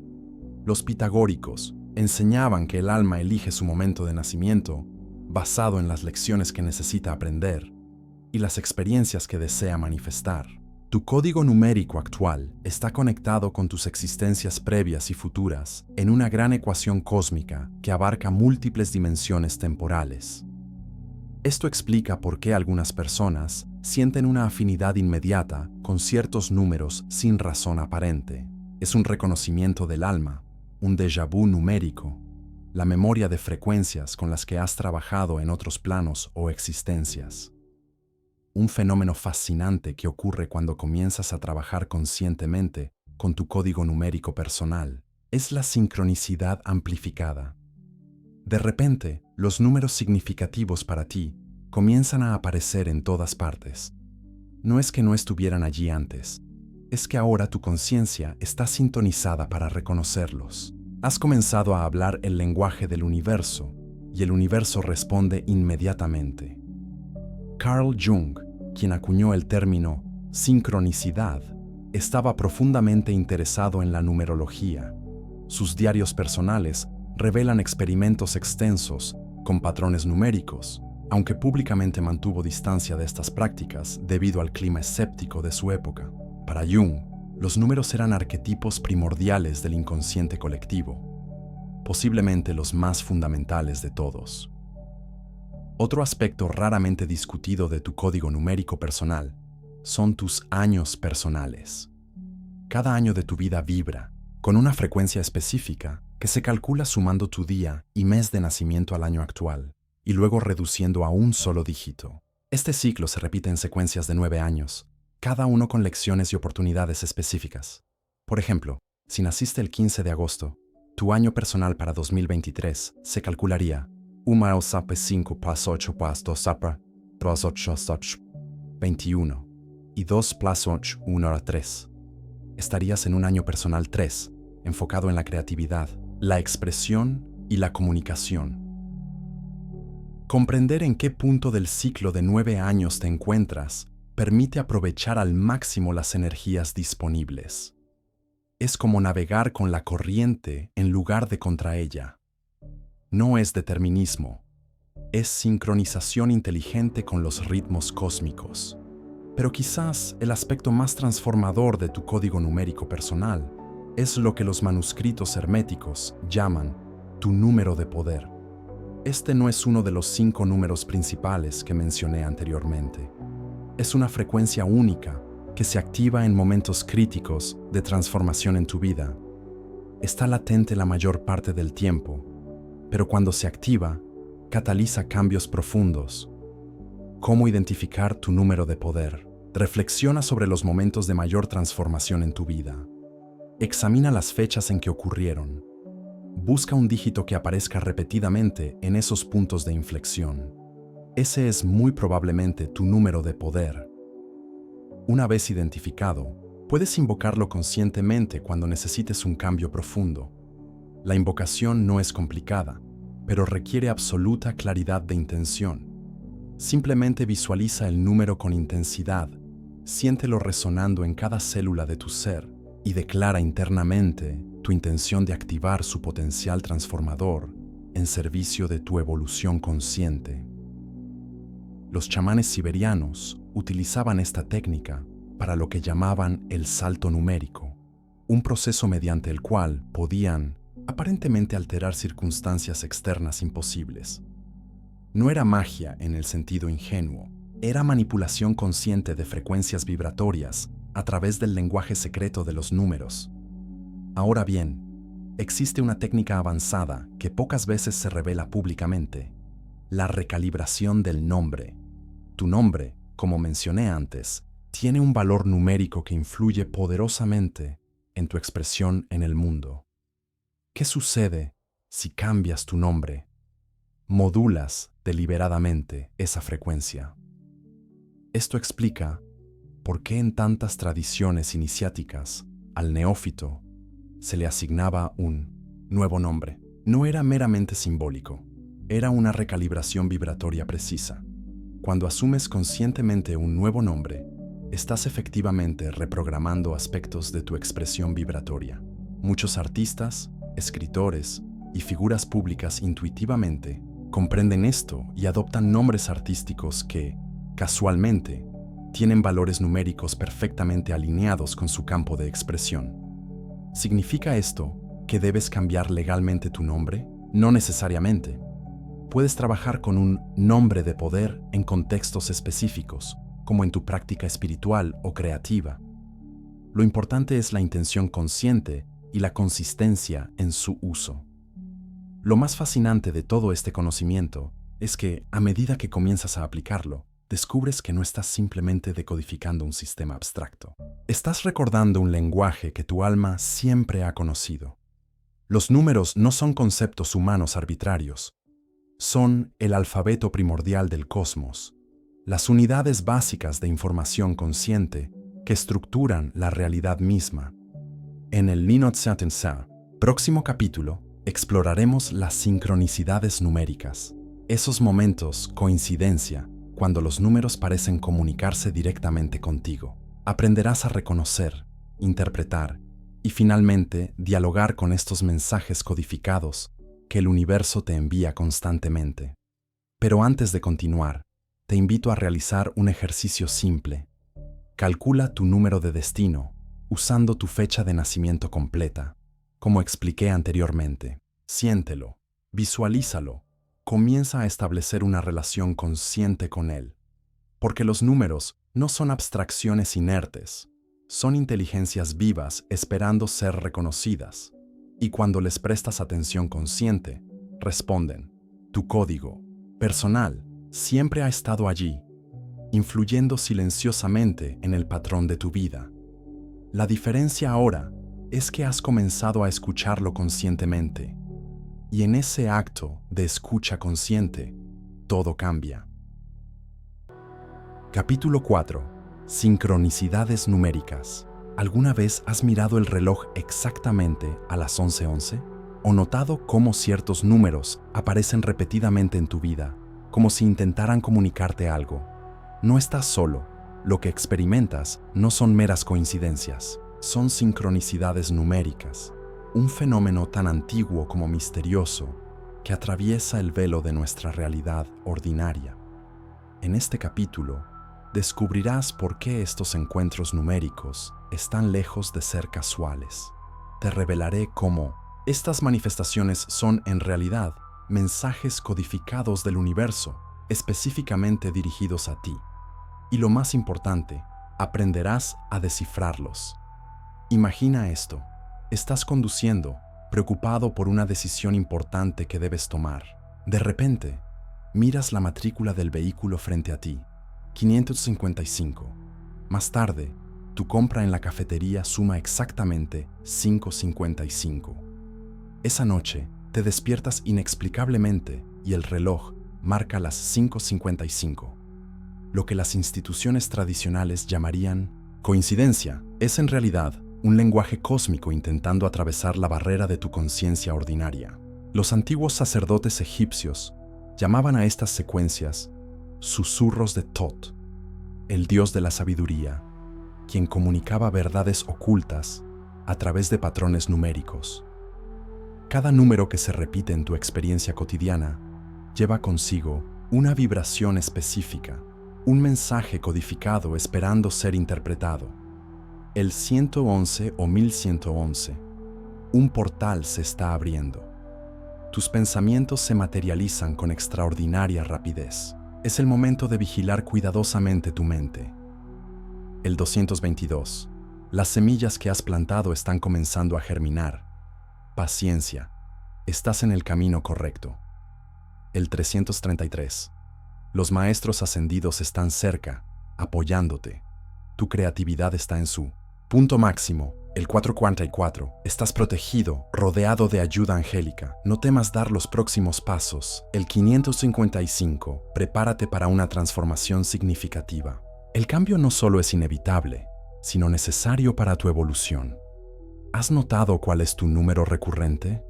Los pitagóricos enseñaban que el alma elige su momento de nacimiento basado en las lecciones que necesita aprender y las experiencias que desea manifestar. Tu código numérico actual está conectado con tus existencias previas y futuras en una gran ecuación cósmica que abarca múltiples dimensiones temporales. Esto explica por qué algunas personas sienten una afinidad inmediata con ciertos números sin razón aparente. Es un reconocimiento del alma, un déjà vu numérico, la memoria de frecuencias con las que has trabajado en otros planos o existencias. Un fenómeno fascinante que ocurre cuando comienzas a trabajar conscientemente con tu código numérico personal es la sincronicidad amplificada. De repente, los números significativos para ti comienzan a aparecer en todas partes. No es que no estuvieran allí antes, es que ahora tu conciencia está sintonizada para reconocerlos. Has comenzado a hablar el lenguaje del universo y el universo responde inmediatamente. Carl Jung, quien acuñó el término sincronicidad, estaba profundamente interesado en la numerología. Sus diarios personales revelan experimentos extensos con patrones numéricos, aunque públicamente mantuvo distancia de estas prácticas debido al clima escéptico de su época. Para Jung, los números eran arquetipos primordiales del inconsciente colectivo, posiblemente los más fundamentales de todos. Otro aspecto raramente discutido de tu código numérico personal son tus años personales. Cada año de tu vida vibra con una frecuencia específica que se calcula sumando tu día y mes de nacimiento al año actual y luego reduciendo a un solo dígito. Este ciclo se repite en secuencias de 9 años, cada uno con lecciones y oportunidades específicas. Por ejemplo, si naciste el 15 de agosto, tu año personal para 2023 se calcularía 1 sap 5 plus 8 plus 2 sap 3 8 8 21 y 2 plus 8 1 a 3. Estarías en un año personal 3, enfocado en la creatividad, la expresión y la comunicación. Comprender en qué punto del ciclo de 9 años te encuentras permite aprovechar al máximo las energías disponibles. Es como navegar con la corriente en lugar de contra ella. No es determinismo, es sincronización inteligente con los ritmos cósmicos. Pero quizás el aspecto más transformador de tu código numérico personal es lo que los manuscritos herméticos llaman tu número de poder. Este no es uno de los 5 números principales que mencioné anteriormente. Es una frecuencia única que se activa en momentos críticos de transformación en tu vida. Está latente la mayor parte del tiempo, pero cuando se activa, cataliza cambios profundos. ¿Cómo identificar tu número de poder? Reflexiona sobre los momentos de mayor transformación en tu vida. Examina las fechas en que ocurrieron. Busca un dígito que aparezca repetidamente en esos puntos de inflexión. Ese es muy probablemente tu número de poder. Una vez identificado, puedes invocarlo conscientemente cuando necesites un cambio profundo. La invocación no es complicada, pero requiere absoluta claridad de intención. Simplemente visualiza el número con intensidad, siéntelo resonando en cada célula de tu ser y declara internamente tu intención de activar su potencial transformador en servicio de tu evolución consciente. Los chamanes siberianos utilizaban esta técnica para lo que llamaban el salto numérico, un proceso mediante el cual podían, aparentemente, alterar circunstancias externas imposibles. No era magia en el sentido ingenuo, era manipulación consciente de frecuencias vibratorias a través del lenguaje secreto de los números. Ahora bien, existe una técnica avanzada que pocas veces se revela públicamente: la recalibración del nombre. Tu nombre, como mencioné antes, tiene un valor numérico que influye poderosamente en tu expresión en el mundo. ¿Qué sucede si cambias tu nombre? Modulas deliberadamente esa frecuencia. Esto explica por qué en tantas tradiciones iniciáticas al neófito se le asignaba un nuevo nombre. No era meramente simbólico, era una recalibración vibratoria precisa. Cuando asumes conscientemente un nuevo nombre, estás efectivamente reprogramando aspectos de tu expresión vibratoria. Muchos artistas, escritores y figuras públicas intuitivamente comprenden esto y adoptan nombres artísticos que, casualmente, tienen valores numéricos perfectamente alineados con su campo de expresión. ¿Significa esto que debes cambiar legalmente tu nombre? No necesariamente. Puedes trabajar con un nombre de poder en contextos específicos, como en tu práctica espiritual o creativa. Lo importante es la intención consciente y la consistencia en su uso. Lo más fascinante de todo este conocimiento es que, a medida que comienzas a aplicarlo, descubres que no estás simplemente decodificando un sistema abstracto. Estás recordando un lenguaje que tu alma siempre ha conocido. Los números no son conceptos humanos arbitrarios. Son el alfabeto primordial del cosmos, las unidades básicas de información consciente que estructuran la realidad misma. En el Ninot Satensa, próximo capítulo, exploraremos las sincronicidades numéricas, esos momentos, coincidencia, cuando los números parecen comunicarse directamente contigo. Aprenderás a reconocer, interpretar y finalmente dialogar con estos mensajes codificados que el universo te envía constantemente. Pero antes de continuar, te invito a realizar un ejercicio simple. Calcula tu número de destino usando tu fecha de nacimiento completa. Como expliqué anteriormente, siéntelo, visualízalo, comienza a establecer una relación consciente con él. Porque los números no son abstracciones inertes, son inteligencias vivas esperando ser reconocidas. Y cuando les prestas atención consciente, responden. Tu código personal siempre ha estado allí, influyendo silenciosamente en el patrón de tu vida. La diferencia ahora es que has comenzado a escucharlo conscientemente. Y en ese acto de escucha consciente, todo cambia. Capítulo 4. Sincronicidades numéricas. ¿Alguna vez has mirado el reloj exactamente a las 11:11? ¿O notado cómo ciertos números aparecen repetidamente en tu vida, como si intentaran comunicarte algo? No estás solo. Lo que experimentas no son meras coincidencias, son sincronicidades numéricas, un fenómeno tan antiguo como misterioso que atraviesa el velo de nuestra realidad ordinaria. En este capítulo, descubrirás por qué estos encuentros numéricos están lejos de ser casuales. Te revelaré cómo estas manifestaciones son en realidad mensajes codificados del universo, específicamente dirigidos a ti. Y lo más importante, aprenderás a descifrarlos. Imagina esto. Estás conduciendo, preocupado por una decisión importante que debes tomar. De repente, miras la matrícula del vehículo frente a ti. 555. Más tarde, tu compra en la cafetería suma exactamente 5.55. Esa noche, te despiertas inexplicablemente y el reloj marca las 5:55. Lo que las instituciones tradicionales llamarían coincidencia es en realidad un lenguaje cósmico intentando atravesar la barrera de tu conciencia ordinaria. Los antiguos sacerdotes egipcios llamaban a estas secuencias susurros de Tot, el dios de la sabiduría, quien comunicaba verdades ocultas a través de patrones numéricos. Cada número que se repite en tu experiencia cotidiana lleva consigo una vibración específica, un mensaje codificado esperando ser interpretado. El 111 o 1111. Un portal se está abriendo. Tus pensamientos se materializan con extraordinaria rapidez. Es el momento de vigilar cuidadosamente tu mente. El 222. Las semillas que has plantado están comenzando a germinar. Paciencia. Estás en el camino correcto. El 333. Los maestros ascendidos están cerca, apoyándote. Tu creatividad está en su punto máximo. El 444. Estás protegido, rodeado de ayuda angélica. No temas dar los próximos pasos. El 555. Prepárate para una transformación significativa. El cambio no solo es inevitable, sino necesario para tu evolución. ¿Has notado cuál es tu número recurrente?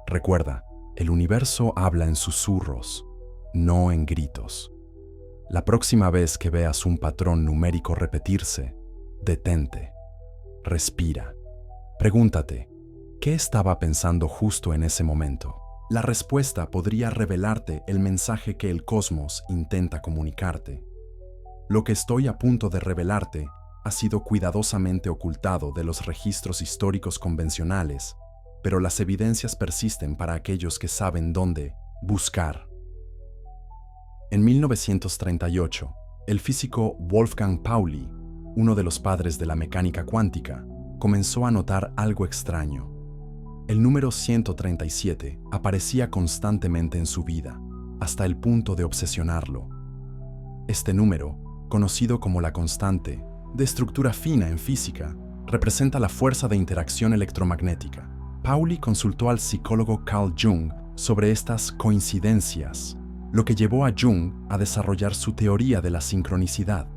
Recuerda, el universo habla en susurros, no en gritos. La próxima vez que veas un patrón numérico repetirse, detente, respira. Pregúntate, ¿qué estaba pensando justo en ese momento? La respuesta podría revelarte el mensaje que el cosmos intenta comunicarte. Lo que estoy a punto de revelarte ha sido cuidadosamente ocultado de los registros históricos convencionales, pero las evidencias persisten para aquellos que saben dónde buscar. En 1938, el físico Wolfgang Pauli, uno de los padres de la mecánica cuántica, comenzó a notar algo extraño. El número 137 aparecía constantemente en su vida, hasta el punto de obsesionarlo. Este número, conocido como la constante, de estructura fina en física, representa la fuerza de interacción electromagnética. Pauli consultó al psicólogo Carl Jung sobre estas coincidencias, lo que llevó a Jung a desarrollar su teoría de la sincronicidad.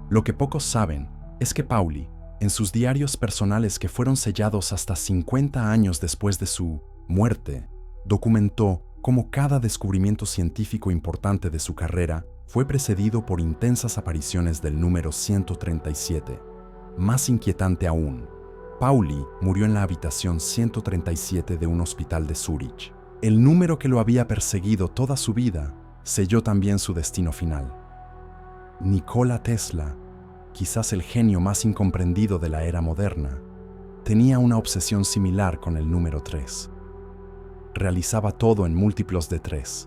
Lo que pocos saben es que Pauli, en sus diarios personales que fueron sellados hasta 50 años después de su muerte, documentó cómo cada descubrimiento científico importante de su carrera fue precedido por intensas apariciones del número 137. Más inquietante aún, Pauli murió en la habitación 137 de un hospital de Zúrich. El número que lo había perseguido toda su vida selló también su destino final. Nikola Tesla, quizás el genio más incomprendido de la era moderna, tenía una obsesión similar con el número 3. Realizaba todo en múltiplos de 3.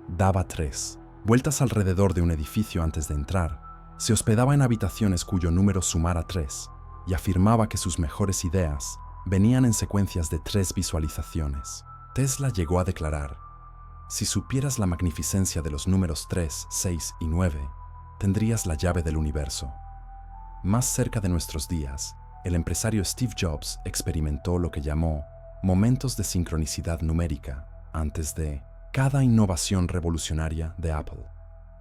Daba 3 vueltas alrededor de un edificio antes de entrar, se hospedaba en habitaciones cuyo número sumara 3 y afirmaba que sus mejores ideas venían en secuencias de 3 visualizaciones. Tesla llegó a declarar: si supieras la magnificencia de los números 3, 6 y 9, tendrías la llave del universo. Más cerca de nuestros días, el empresario Steve Jobs experimentó lo que llamó momentos de sincronicidad numérica antes de cada innovación revolucionaria de Apple.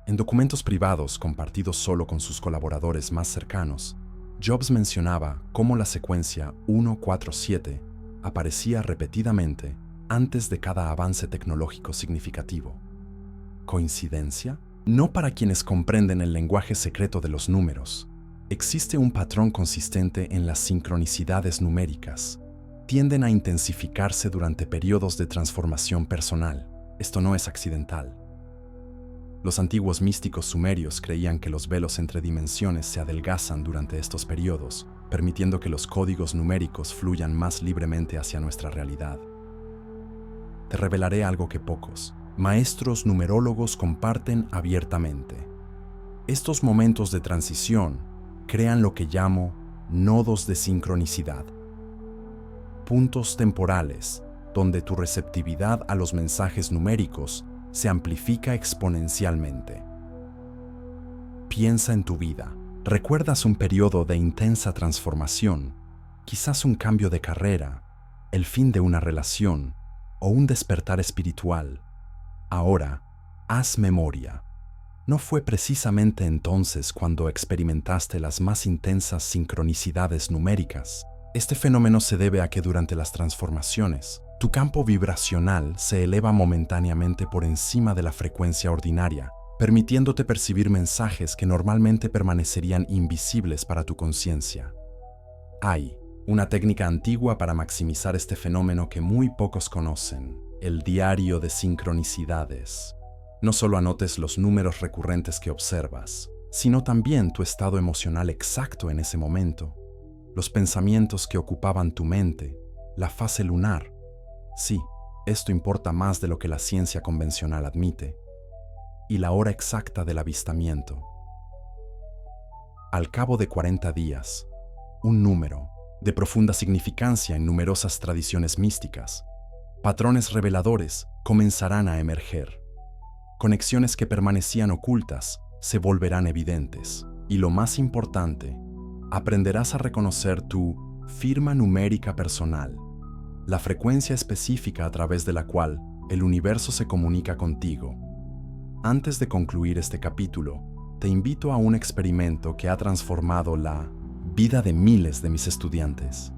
En documentos privados compartidos solo con sus colaboradores más cercanos, Jobs mencionaba cómo la secuencia 147 aparecía repetidamente antes de cada avance tecnológico significativo. ¿Coincidencia? No para quienes comprenden el lenguaje secreto de los números. Existe un patrón consistente en las sincronicidades numéricas. Tienden a intensificarse durante periodos de transformación personal. Esto no es accidental. Los antiguos místicos sumerios creían que los velos entre dimensiones se adelgazan durante estos periodos, permitiendo que los códigos numéricos fluyan más libremente hacia nuestra realidad. Te revelaré algo que pocos maestros numerólogos comparten abiertamente. Estos momentos de transición crean lo que llamo nodos de sincronicidad. Puntos temporales donde tu receptividad a los mensajes numéricos se amplifica exponencialmente. Piensa en tu vida. ¿Recuerdas un periodo de intensa transformación? Quizás un cambio de carrera, el fin de una relación o un despertar espiritual. Ahora, haz memoria. ¿No fue precisamente entonces cuando experimentaste las más intensas sincronicidades numéricas? Este fenómeno se debe a que durante las transformaciones, tu campo vibracional se eleva momentáneamente por encima de la frecuencia ordinaria, permitiéndote percibir mensajes que normalmente permanecerían invisibles para tu conciencia. Hay una técnica antigua para maximizar este fenómeno que muy pocos conocen: el diario de sincronicidades. No solo anotes los números recurrentes que observas, sino también tu estado emocional exacto en ese momento, los pensamientos que ocupaban tu mente, la fase lunar. Sí, esto importa más de lo que la ciencia convencional admite. Y la hora exacta del avistamiento. Al cabo de 40 días, un número, de profunda significancia en numerosas tradiciones místicas, patrones reveladores comenzarán a emerger. Conexiones que permanecían ocultas se volverán evidentes. Y lo más importante, aprenderás a reconocer tu firma numérica personal, la frecuencia específica a través de la cual el universo se comunica contigo. Antes de concluir este capítulo, te invito a un experimento que ha transformado la vida de miles de mis estudiantes.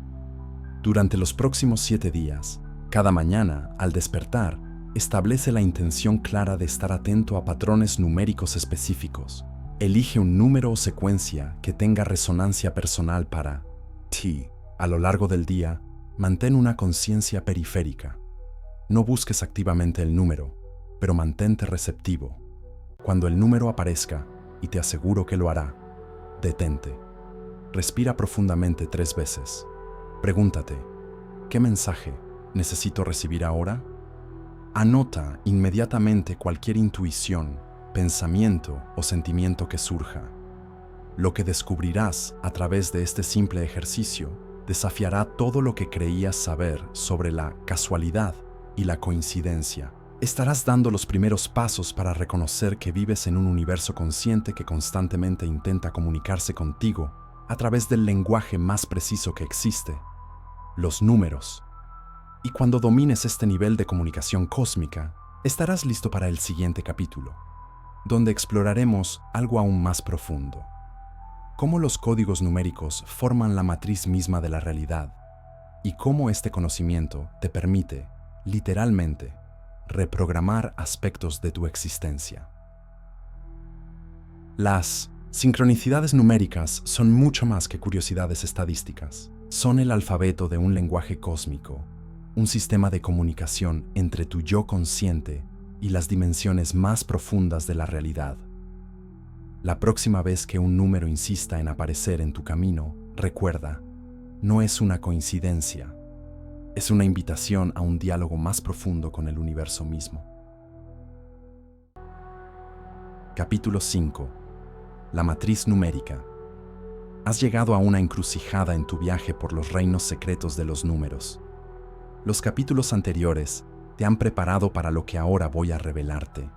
Durante los próximos 7 días, cada mañana, al despertar, establece la intención clara de estar atento a patrones numéricos específicos. Elige un número o secuencia que tenga resonancia personal para ti. A lo largo del día, mantén una conciencia periférica. No busques activamente el número, pero mantente receptivo. Cuando el número aparezca, y te aseguro que lo hará, detente. Respira profundamente 3 veces. Pregúntate, ¿qué mensaje necesito recibir ahora? Anota inmediatamente cualquier intuición, pensamiento o sentimiento que surja. Lo que descubrirás a través de este simple ejercicio desafiará todo lo que creías saber sobre la casualidad y la coincidencia. Estarás dando los primeros pasos para reconocer que vives en un universo consciente que constantemente intenta comunicarse contigo a través del lenguaje más preciso que existe, los números. Y cuando domines este nivel de comunicación cósmica, estarás listo para el siguiente capítulo, donde exploraremos algo aún más profundo. Cómo los códigos numéricos forman la matriz misma de la realidad y cómo este conocimiento te permite, literalmente, reprogramar aspectos de tu existencia. Las sincronicidades numéricas son mucho más que curiosidades estadísticas. Son el alfabeto de un lenguaje cósmico, un sistema de comunicación entre tu yo consciente y las dimensiones más profundas de la realidad. La próxima vez que un número insista en aparecer en tu camino, recuerda, no es una coincidencia, es una invitación a un diálogo más profundo con el universo mismo. Capítulo 5. La matriz numérica. Has llegado a una encrucijada en tu viaje por los reinos secretos de los números. Los capítulos anteriores te han preparado para lo que ahora voy a revelarte.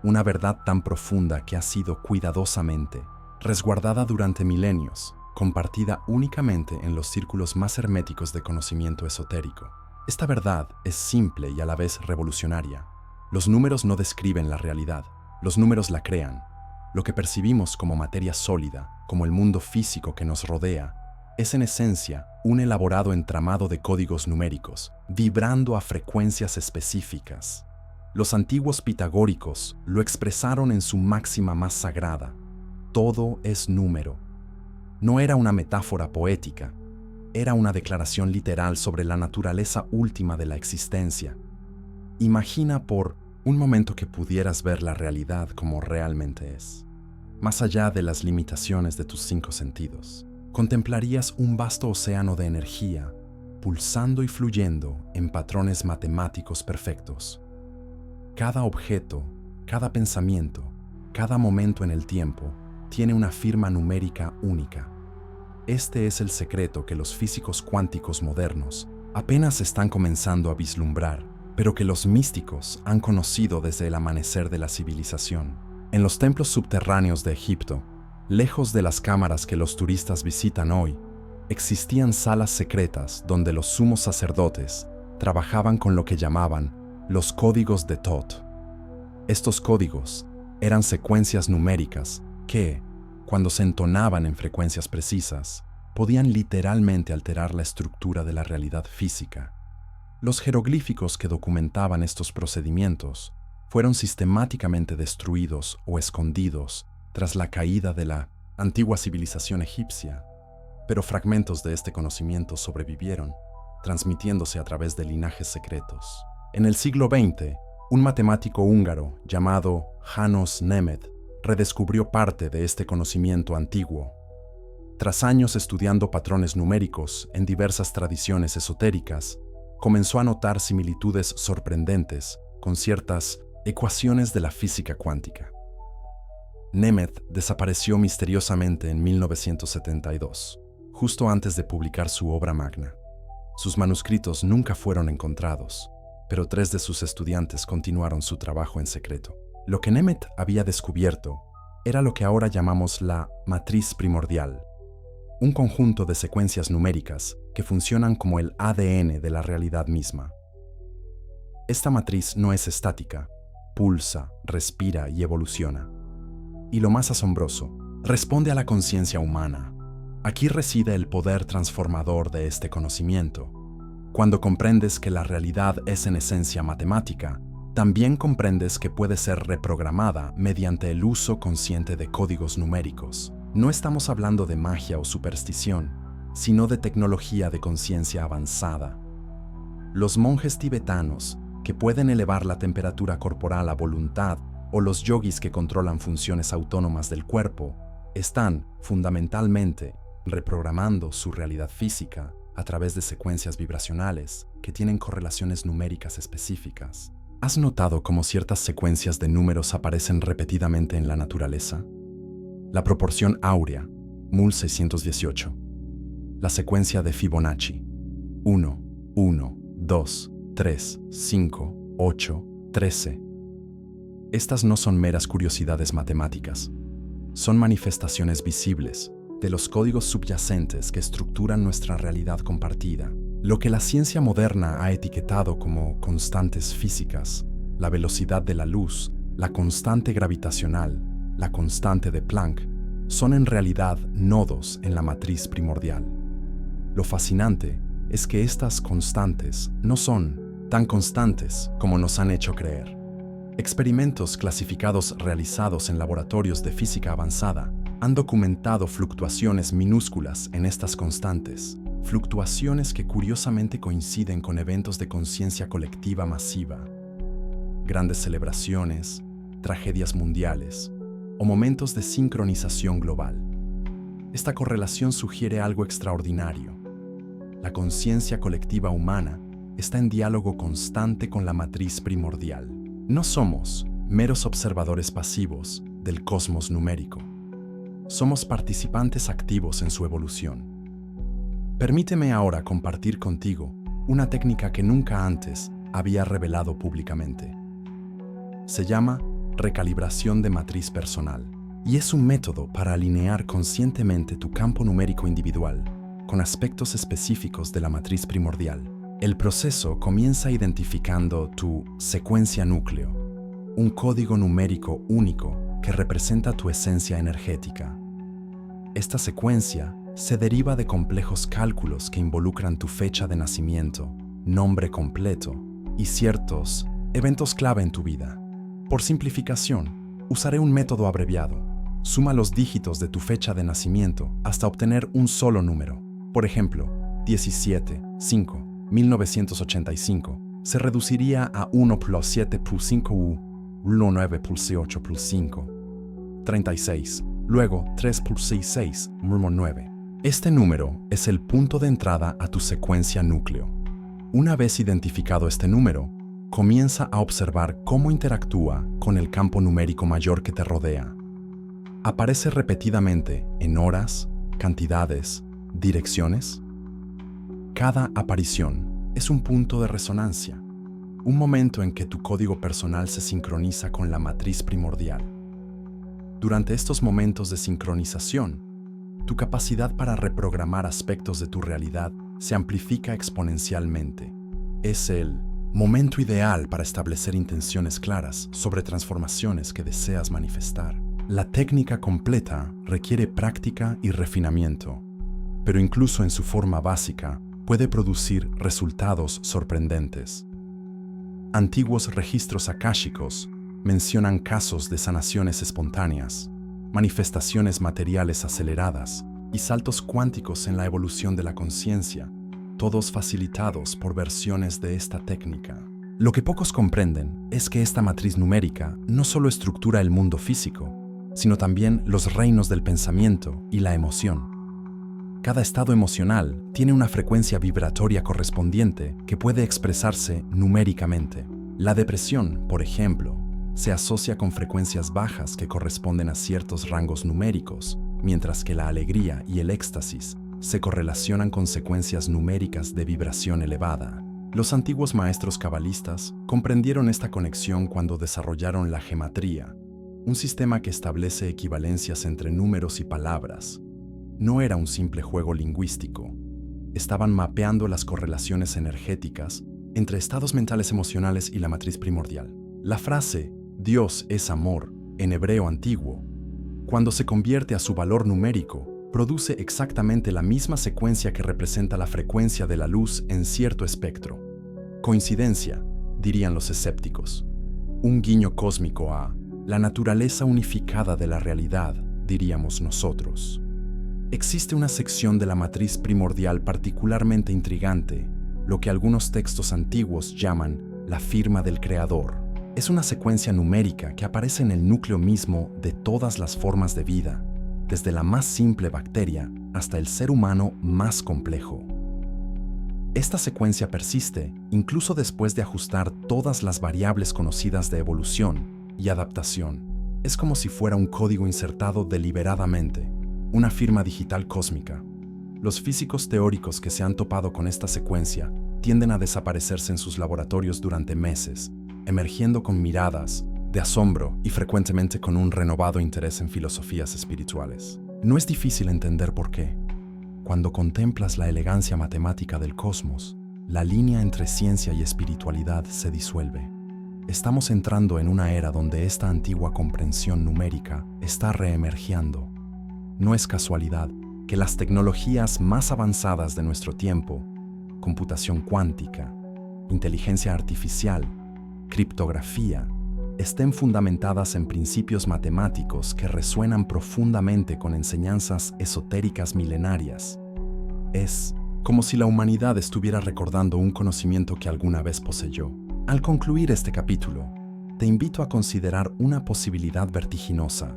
Una verdad tan profunda que ha sido cuidadosamente resguardada durante milenios, compartida únicamente en los círculos más herméticos de conocimiento esotérico. Esta verdad es simple y a la vez revolucionaria. Los números no describen la realidad, los números la crean. Lo que percibimos como materia sólida, como el mundo físico que nos rodea, es en esencia un elaborado entramado de códigos numéricos, vibrando a frecuencias específicas. Los antiguos pitagóricos lo expresaron en su máxima más sagrada: todo es número. No era una metáfora poética, era una declaración literal sobre la naturaleza última de la existencia. Imagina por un momento que pudieras ver la realidad como realmente es, más allá de las limitaciones de tus 5 sentidos. Contemplarías un vasto océano de energía, pulsando y fluyendo en patrones matemáticos perfectos. Cada objeto, cada pensamiento, cada momento en el tiempo tiene una firma numérica única. Este es el secreto que los físicos cuánticos modernos apenas están comenzando a vislumbrar, pero que los místicos han conocido desde el amanecer de la civilización. En los templos subterráneos de Egipto, lejos de las cámaras que los turistas visitan hoy, existían salas secretas donde los sumos sacerdotes trabajaban con lo que llamaban los códigos de Thoth. Estos códigos eran secuencias numéricas que, cuando se entonaban en frecuencias precisas, podían literalmente alterar la estructura de la realidad física. Los jeroglíficos que documentaban estos procedimientos fueron sistemáticamente destruidos o escondidos tras la caída de la antigua civilización egipcia, pero fragmentos de este conocimiento sobrevivieron, transmitiéndose a través de linajes secretos. En el siglo XX, un matemático húngaro llamado János Németh redescubrió parte de este conocimiento antiguo. Tras años estudiando patrones numéricos en diversas tradiciones esotéricas, comenzó a notar similitudes sorprendentes con ciertas ecuaciones de la física cuántica. Németh desapareció misteriosamente en 1972, justo antes de publicar su obra magna. Sus manuscritos nunca fueron encontrados, pero 3 de sus estudiantes continuaron su trabajo en secreto. Lo que Nemeth había descubierto era lo que ahora llamamos la matriz primordial, un conjunto de secuencias numéricas que funcionan como el ADN de la realidad misma. Esta matriz no es estática, pulsa, respira y evoluciona. Y lo más asombroso, responde a la conciencia humana. Aquí reside el poder transformador de este conocimiento. Cuando comprendes que la realidad es en esencia matemática, también comprendes que puede ser reprogramada mediante el uso consciente de códigos numéricos. No estamos hablando de magia o superstición, sino de tecnología de conciencia avanzada. Los monjes tibetanos, que pueden elevar la temperatura corporal a voluntad, o los yogis que controlan funciones autónomas del cuerpo, están, fundamentalmente, reprogramando su realidad física a través de secuencias vibracionales que tienen correlaciones numéricas específicas. ¿Has notado cómo ciertas secuencias de números aparecen repetidamente en la naturaleza? La proporción áurea, 1618. La secuencia de Fibonacci, 1, 1, 2, 3, 5, 8, 13. Estas no son meras curiosidades matemáticas. Son manifestaciones visibles de los códigos subyacentes que estructuran nuestra realidad compartida. Lo que la ciencia moderna ha etiquetado como constantes físicas, la velocidad de la luz, la constante gravitacional, la constante de Planck, son en realidad nodos en la matriz primordial. Lo fascinante es que estas constantes no son tan constantes como nos han hecho creer. Experimentos clasificados realizados en laboratorios de física avanzada han documentado fluctuaciones minúsculas en estas constantes, fluctuaciones que curiosamente coinciden con eventos de conciencia colectiva masiva, grandes celebraciones, tragedias mundiales o momentos de sincronización global. Esta correlación sugiere algo extraordinario. La conciencia colectiva humana está en diálogo constante con la matriz primordial. No somos meros observadores pasivos del cosmos numérico. Somos participantes activos en su evolución. Permíteme ahora compartir contigo una técnica que nunca antes había revelado públicamente. Se llama recalibración de matriz personal y es un método para alinear conscientemente tu campo numérico individual con aspectos específicos de la matriz primordial. El proceso comienza identificando tu secuencia núcleo, un código numérico único que representa tu esencia energética. Esta secuencia se deriva de complejos cálculos que involucran tu fecha de nacimiento, nombre completo y ciertos eventos clave en tu vida. Por simplificación, usaré un método abreviado. Suma los dígitos de tu fecha de nacimiento hasta obtener un solo número. Por ejemplo, 17, 5, 1985 se reduciría a 1 plus 7 plus 5 u 9 plus 8 plus 5. 36. Luego 3 plus 6, 6, 9. Este número es el punto de entrada a tu secuencia núcleo. Una vez identificado este número, comienza a observar cómo interactúa con el campo numérico mayor que te rodea. Aparece repetidamente en horas, cantidades, direcciones. Cada aparición es un punto de resonancia, un momento en que tu código personal se sincroniza con la matriz primordial. Durante estos momentos de sincronización, tu capacidad para reprogramar aspectos de tu realidad se amplifica exponencialmente. Es el momento ideal para establecer intenciones claras sobre transformaciones que deseas manifestar. La técnica completa requiere práctica y refinamiento, pero incluso en su forma básica puede producir resultados sorprendentes. Antiguos registros akáshicos mencionan casos de sanaciones espontáneas, manifestaciones materiales aceleradas y saltos cuánticos en la evolución de la conciencia, todos facilitados por versiones de esta técnica. Lo que pocos comprenden es que esta matriz numérica no solo estructura el mundo físico, sino también los reinos del pensamiento y la emoción. Cada estado emocional tiene una frecuencia vibratoria correspondiente que puede expresarse numéricamente. La depresión, por ejemplo, se asocia con frecuencias bajas que corresponden a ciertos rangos numéricos, mientras que la alegría y el éxtasis se correlacionan con secuencias numéricas de vibración elevada. Los antiguos maestros cabalistas comprendieron esta conexión cuando desarrollaron la gematría, un sistema que establece equivalencias entre números y palabras. No era un simple juego lingüístico. Estaban mapeando las correlaciones energéticas entre estados mentales emocionales y la matriz primordial. La frase «Dios es amor» en hebreo antiguo, cuando se convierte a su valor numérico, produce exactamente la misma secuencia que representa la frecuencia de la luz en cierto espectro. Coincidencia, dirían los escépticos. Un guiño cósmico a la naturaleza unificada de la realidad, diríamos nosotros. Existe una sección de la matriz primordial particularmente intrigante, lo que algunos textos antiguos llaman la firma del Creador. Es una secuencia numérica que aparece en el núcleo mismo de todas las formas de vida, desde la más simple bacteria hasta el ser humano más complejo. Esta secuencia persiste incluso después de ajustar todas las variables conocidas de evolución y adaptación. Es como si fuera un código insertado deliberadamente, una firma digital cósmica. Los físicos teóricos que se han topado con esta secuencia tienden a desaparecerse en sus laboratorios durante meses, emergiendo con miradas de asombro y frecuentemente con un renovado interés en filosofías espirituales. No es difícil entender por qué. Cuando contemplas la elegancia matemática del cosmos, la línea entre ciencia y espiritualidad se disuelve. Estamos entrando en una era donde esta antigua comprensión numérica está reemergiendo. No es casualidad que las tecnologías más avanzadas de nuestro tiempo, computación cuántica, inteligencia artificial, criptografía, estén fundamentadas en principios matemáticos que resuenan profundamente con enseñanzas esotéricas milenarias. Es como si la humanidad estuviera recordando un conocimiento que alguna vez poseyó. Al concluir este capítulo, te invito a considerar una posibilidad vertiginosa.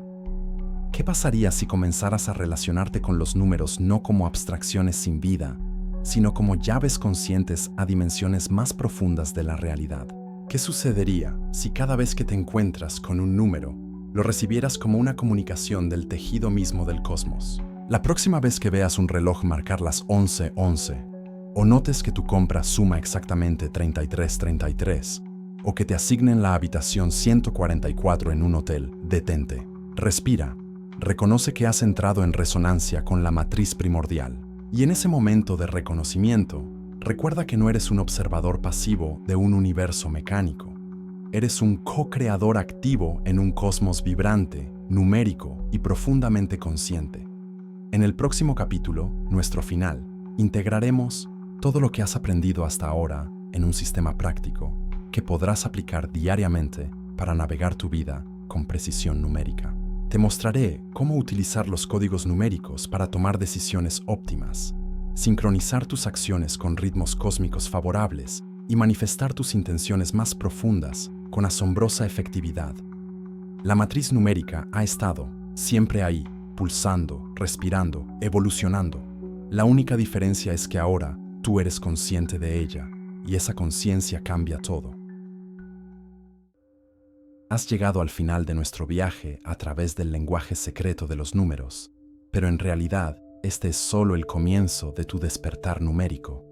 ¿Qué pasaría si comenzaras a relacionarte con los números no como abstracciones sin vida, sino como llaves conscientes a dimensiones más profundas de la realidad? ¿Qué sucedería si cada vez que te encuentras con un número, lo recibieras como una comunicación del tejido mismo del cosmos? La próxima vez que veas un reloj marcar las 11:11, o notes que tu compra suma exactamente 33:33, o que te asignen la habitación 144 en un hotel, detente, respira, reconoce que has entrado en resonancia con la matriz primordial. Y en ese momento de reconocimiento, recuerda que no eres un observador pasivo de un universo mecánico. Eres un co-creador activo en un cosmos vibrante, numérico y profundamente consciente. En el próximo capítulo, nuestro final, integraremos todo lo que has aprendido hasta ahora en un sistema práctico que podrás aplicar diariamente para navegar tu vida con precisión numérica. Te mostraré cómo utilizar los códigos numéricos para tomar decisiones óptimas, sincronizar tus acciones con ritmos cósmicos favorables y manifestar tus intenciones más profundas con asombrosa efectividad. La matriz numérica ha estado siempre ahí, pulsando, respirando, evolucionando. La única diferencia es que ahora tú eres consciente de ella, y esa conciencia cambia todo. Has llegado al final de nuestro viaje a través del lenguaje secreto de los números, pero en realidad este es solo el comienzo de tu despertar numérico.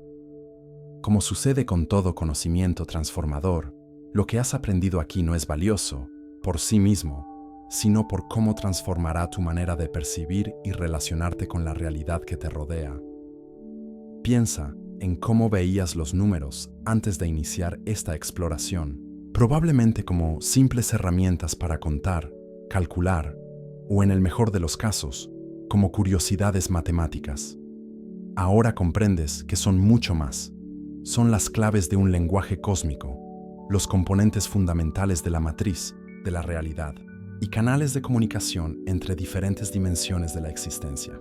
Como sucede con todo conocimiento transformador, lo que has aprendido aquí no es valioso por sí mismo, sino por cómo transformará tu manera de percibir y relacionarte con la realidad que te rodea. Piensa en cómo veías los números antes de iniciar esta exploración, probablemente como simples herramientas para contar, calcular, o en el mejor de los casos, como curiosidades matemáticas. Ahora comprendes que son mucho más. Son las claves de un lenguaje cósmico, los componentes fundamentales de la matriz, de la realidad, y canales de comunicación entre diferentes dimensiones de la existencia.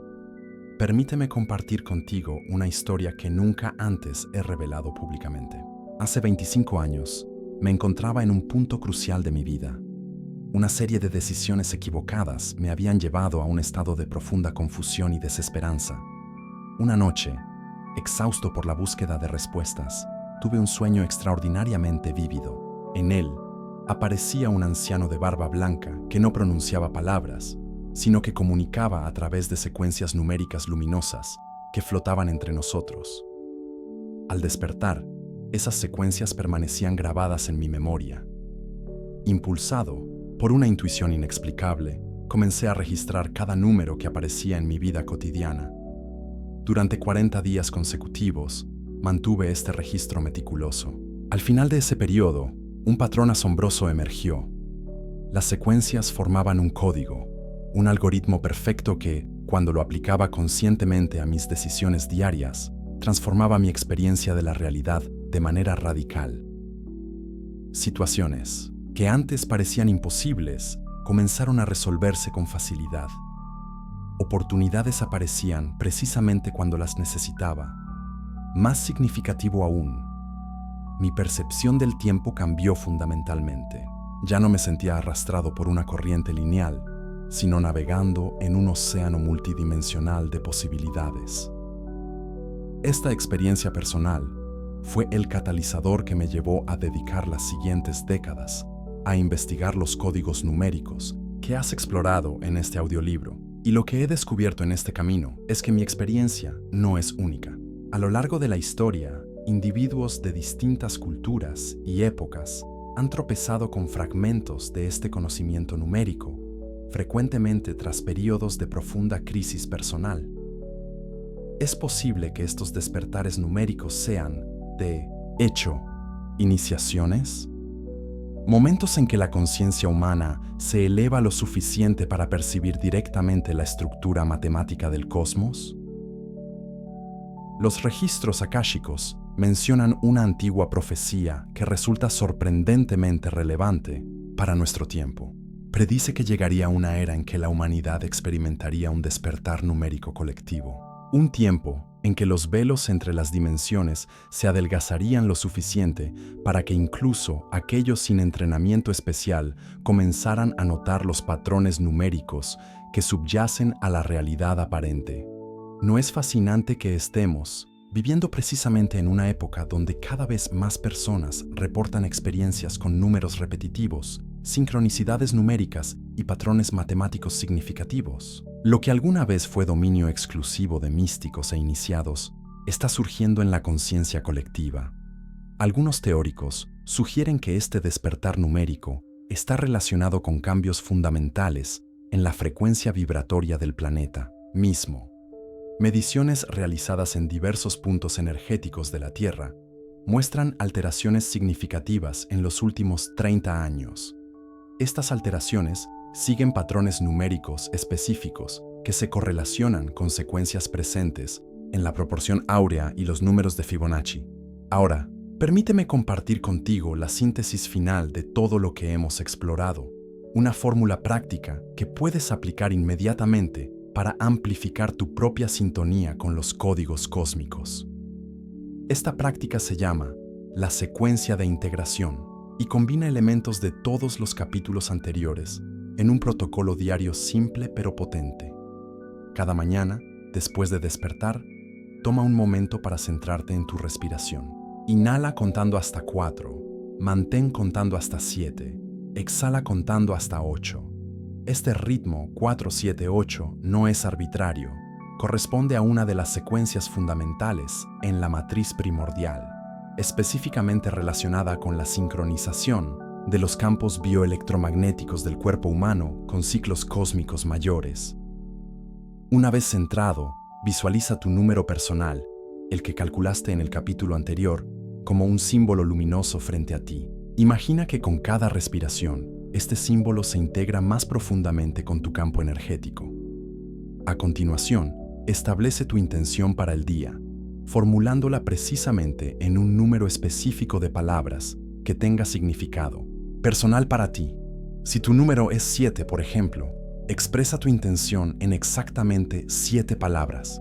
Permíteme compartir contigo una historia que nunca antes he revelado públicamente. Hace 25 años, me encontraba en un punto crucial de mi vida. Una serie de decisiones equivocadas me habían llevado a un estado de profunda confusión y desesperanza. Una noche, exhausto por la búsqueda de respuestas, tuve un sueño extraordinariamente vívido. En él, aparecía un anciano de barba blanca que no pronunciaba palabras, sino que comunicaba a través de secuencias numéricas luminosas que flotaban entre nosotros. Al despertar, esas secuencias permanecían grabadas en mi memoria. Impulsado por una intuición inexplicable, comencé a registrar cada número que aparecía en mi vida cotidiana. Durante 40 días consecutivos, mantuve este registro meticuloso. Al final de ese periodo, un patrón asombroso emergió. Las secuencias formaban un código, un algoritmo perfecto que, cuando lo aplicaba conscientemente a mis decisiones diarias, transformaba mi experiencia de la realidad de manera radical. Situaciones que antes parecían imposibles comenzaron a resolverse con facilidad. Oportunidades aparecían precisamente cuando las necesitaba. Más significativo aún, mi percepción del tiempo cambió fundamentalmente. Ya no me sentía arrastrado por una corriente lineal, sino navegando en un océano multidimensional de posibilidades. Esta experiencia personal fue el catalizador que me llevó a dedicar las siguientes décadas a investigar los códigos numéricos que has explorado en este audiolibro. Y lo que he descubierto en este camino es que mi experiencia no es única. A lo largo de la historia, individuos de distintas culturas y épocas han tropezado con fragmentos de este conocimiento numérico, frecuentemente tras periodos de profunda crisis personal. Es posible que estos despertares numéricos sean, de hecho, iniciaciones, momentos en que la conciencia humana se eleva lo suficiente para percibir directamente la estructura matemática del cosmos. Los registros akáshicos mencionan una antigua profecía que resulta sorprendentemente relevante para nuestro tiempo. Predice que llegaría una era en que la humanidad experimentaría un despertar numérico colectivo. Un tiempo en que los velos entre las dimensiones se adelgazarían lo suficiente para que incluso aquellos sin entrenamiento especial comenzaran a notar los patrones numéricos que subyacen a la realidad aparente. ¿No es fascinante que estemos viviendo precisamente en una época donde cada vez más personas reportan experiencias con números repetitivos, sincronicidades numéricas y patrones matemáticos significativos? Lo que alguna vez fue dominio exclusivo de místicos e iniciados está surgiendo en la conciencia colectiva. Algunos teóricos sugieren que este despertar numérico está relacionado con cambios fundamentales en la frecuencia vibratoria del planeta mismo. Mediciones realizadas en diversos puntos energéticos de la Tierra muestran alteraciones significativas en los últimos 30 años. Estas alteraciones siguen patrones numéricos específicos que se correlacionan con secuencias presentes en la proporción áurea y los números de Fibonacci. Ahora, permíteme compartir contigo la síntesis final de todo lo que hemos explorado, una fórmula práctica que puedes aplicar inmediatamente para amplificar tu propia sintonía con los códigos cósmicos. Esta práctica se llama la secuencia de integración y combina elementos de todos los capítulos anteriores en un protocolo diario simple pero potente. Cada mañana, después de despertar, toma un momento para centrarte en tu respiración. Inhala contando hasta 4, mantén contando hasta 7, exhala contando hasta 8. Este ritmo 4-7-8 no es arbitrario, corresponde a una de las secuencias fundamentales en la matriz primordial, específicamente relacionada con la sincronización de los campos bioelectromagnéticos del cuerpo humano con ciclos cósmicos mayores. Una vez centrado, visualiza tu número personal, el que calculaste en el capítulo anterior, como un símbolo luminoso frente a ti. Imagina que con cada respiración, este símbolo se integra más profundamente con tu campo energético. A continuación, establece tu intención para el día, formulándola precisamente en un número específico de palabras que tenga significado personal para ti. Si tu número es 7, por ejemplo, expresa tu intención en exactamente 7 palabras.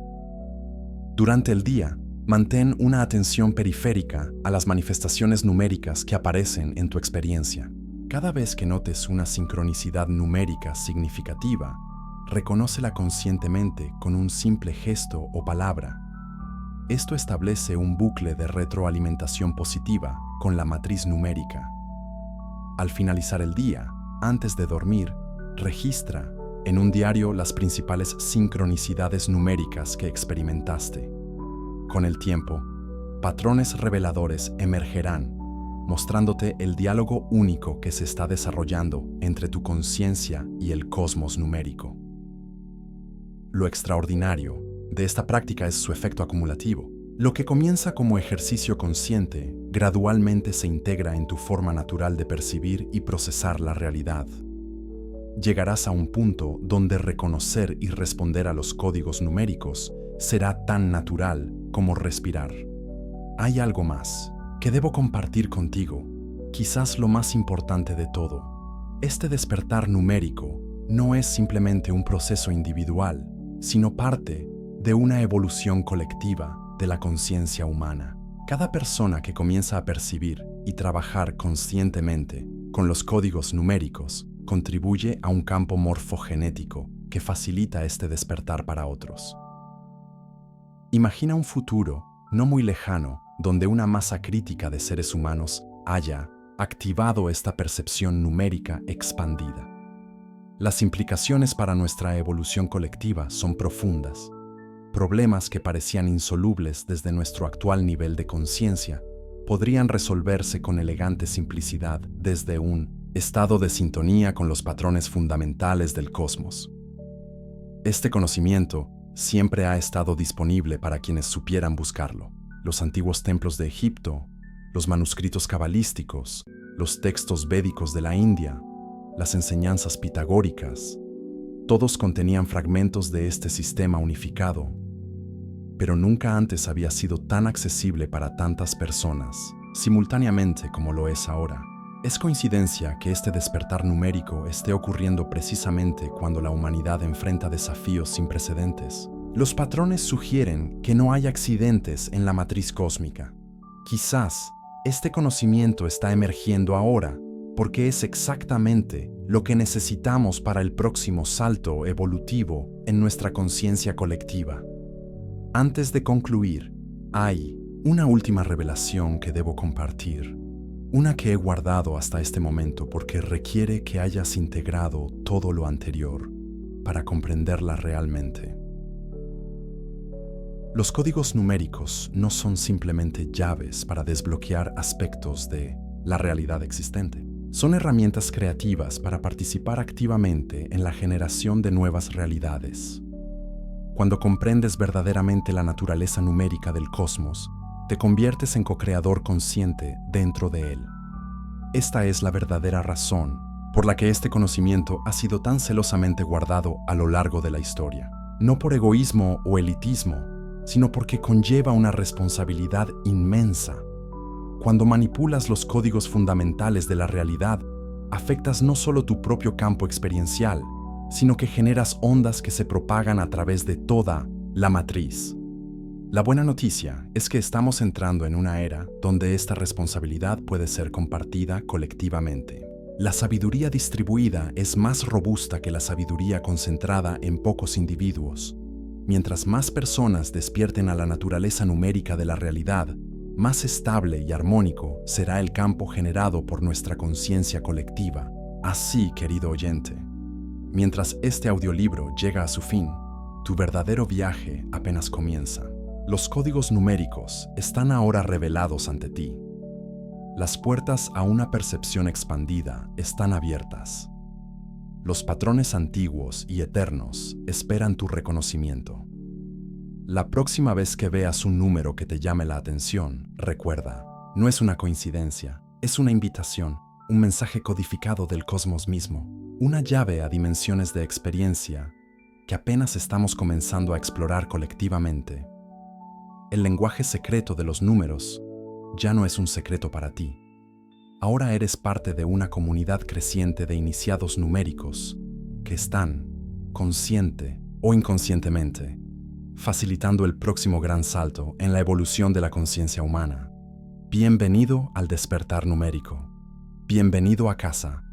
Durante el día, mantén una atención periférica a las manifestaciones numéricas que aparecen en tu experiencia. Cada vez que notes una sincronicidad numérica significativa, reconócela conscientemente con un simple gesto o palabra. Esto establece un bucle de retroalimentación positiva con la matriz numérica. Al finalizar el día, antes de dormir, registra en un diario las principales sincronicidades numéricas que experimentaste. Con el tiempo, patrones reveladores emergerán, mostrándote el diálogo único que se está desarrollando entre tu conciencia y el cosmos numérico. Lo extraordinario de esta práctica es su efecto acumulativo. Lo que comienza como ejercicio consciente, gradualmente se integra en tu forma natural de percibir y procesar la realidad. Llegarás a un punto donde reconocer y responder a los códigos numéricos será tan natural como respirar. Hay algo más que debo compartir contigo, quizás lo más importante de todo. Este despertar numérico no es simplemente un proceso individual, sino parte de una evolución colectiva de la conciencia humana. Cada persona que comienza a percibir y trabajar conscientemente con los códigos numéricos contribuye a un campo morfogenético que facilita este despertar para otros. Imagina un futuro no muy lejano donde una masa crítica de seres humanos haya activado esta percepción numérica expandida. Las implicaciones para nuestra evolución colectiva son profundas. Problemas que parecían insolubles desde nuestro actual nivel de conciencia podrían resolverse con elegante simplicidad desde un estado de sintonía con los patrones fundamentales del cosmos. Este conocimiento siempre ha estado disponible para quienes supieran buscarlo. Los antiguos templos de Egipto, los manuscritos cabalísticos, los textos védicos de la India, las enseñanzas pitagóricas, todos contenían fragmentos de este sistema unificado, pero nunca antes había sido tan accesible para tantas personas, simultáneamente como lo es ahora. ¿Es coincidencia que este despertar numérico esté ocurriendo precisamente cuando la humanidad enfrenta desafíos sin precedentes? Los patrones sugieren que no hay accidentes en la matriz cósmica. Quizás este conocimiento está emergiendo ahora porque es exactamente lo que necesitamos para el próximo salto evolutivo en nuestra conciencia colectiva. Antes de concluir, hay una última revelación que debo compartir, una que he guardado hasta este momento porque requiere que hayas integrado todo lo anterior para comprenderla realmente. Los códigos numéricos no son simplemente llaves para desbloquear aspectos de la realidad existente. Son herramientas creativas para participar activamente en la generación de nuevas realidades. Cuando comprendes verdaderamente la naturaleza numérica del cosmos, te conviertes en co-creador consciente dentro de él. Esta es la verdadera razón por la que este conocimiento ha sido tan celosamente guardado a lo largo de la historia. No por egoísmo o elitismo, sino porque conlleva una responsabilidad inmensa. Cuando manipulas los códigos fundamentales de la realidad, afectas no solo tu propio campo experiencial, sino que generas ondas que se propagan a través de toda la matriz. La buena noticia es que estamos entrando en una era donde esta responsabilidad puede ser compartida colectivamente. La sabiduría distribuida es más robusta que la sabiduría concentrada en pocos individuos. Mientras más personas despierten a la naturaleza numérica de la realidad, más estable y armónico será el campo generado por nuestra conciencia colectiva. Así, querido oyente, mientras este audiolibro llega a su fin, tu verdadero viaje apenas comienza. Los códigos numéricos están ahora revelados ante ti. Las puertas a una percepción expandida están abiertas. Los patrones antiguos y eternos esperan tu reconocimiento. La próxima vez que veas un número que te llame la atención, recuerda, no es una coincidencia, es una invitación, un mensaje codificado del cosmos mismo, una llave a dimensiones de experiencia que apenas estamos comenzando a explorar colectivamente. El lenguaje secreto de los números ya no es un secreto para ti. Ahora eres parte de una comunidad creciente de iniciados numéricos que están, consciente o inconscientemente, facilitando el próximo gran salto en la evolución de la conciencia humana. Bienvenido al despertar numérico. Bienvenido a casa.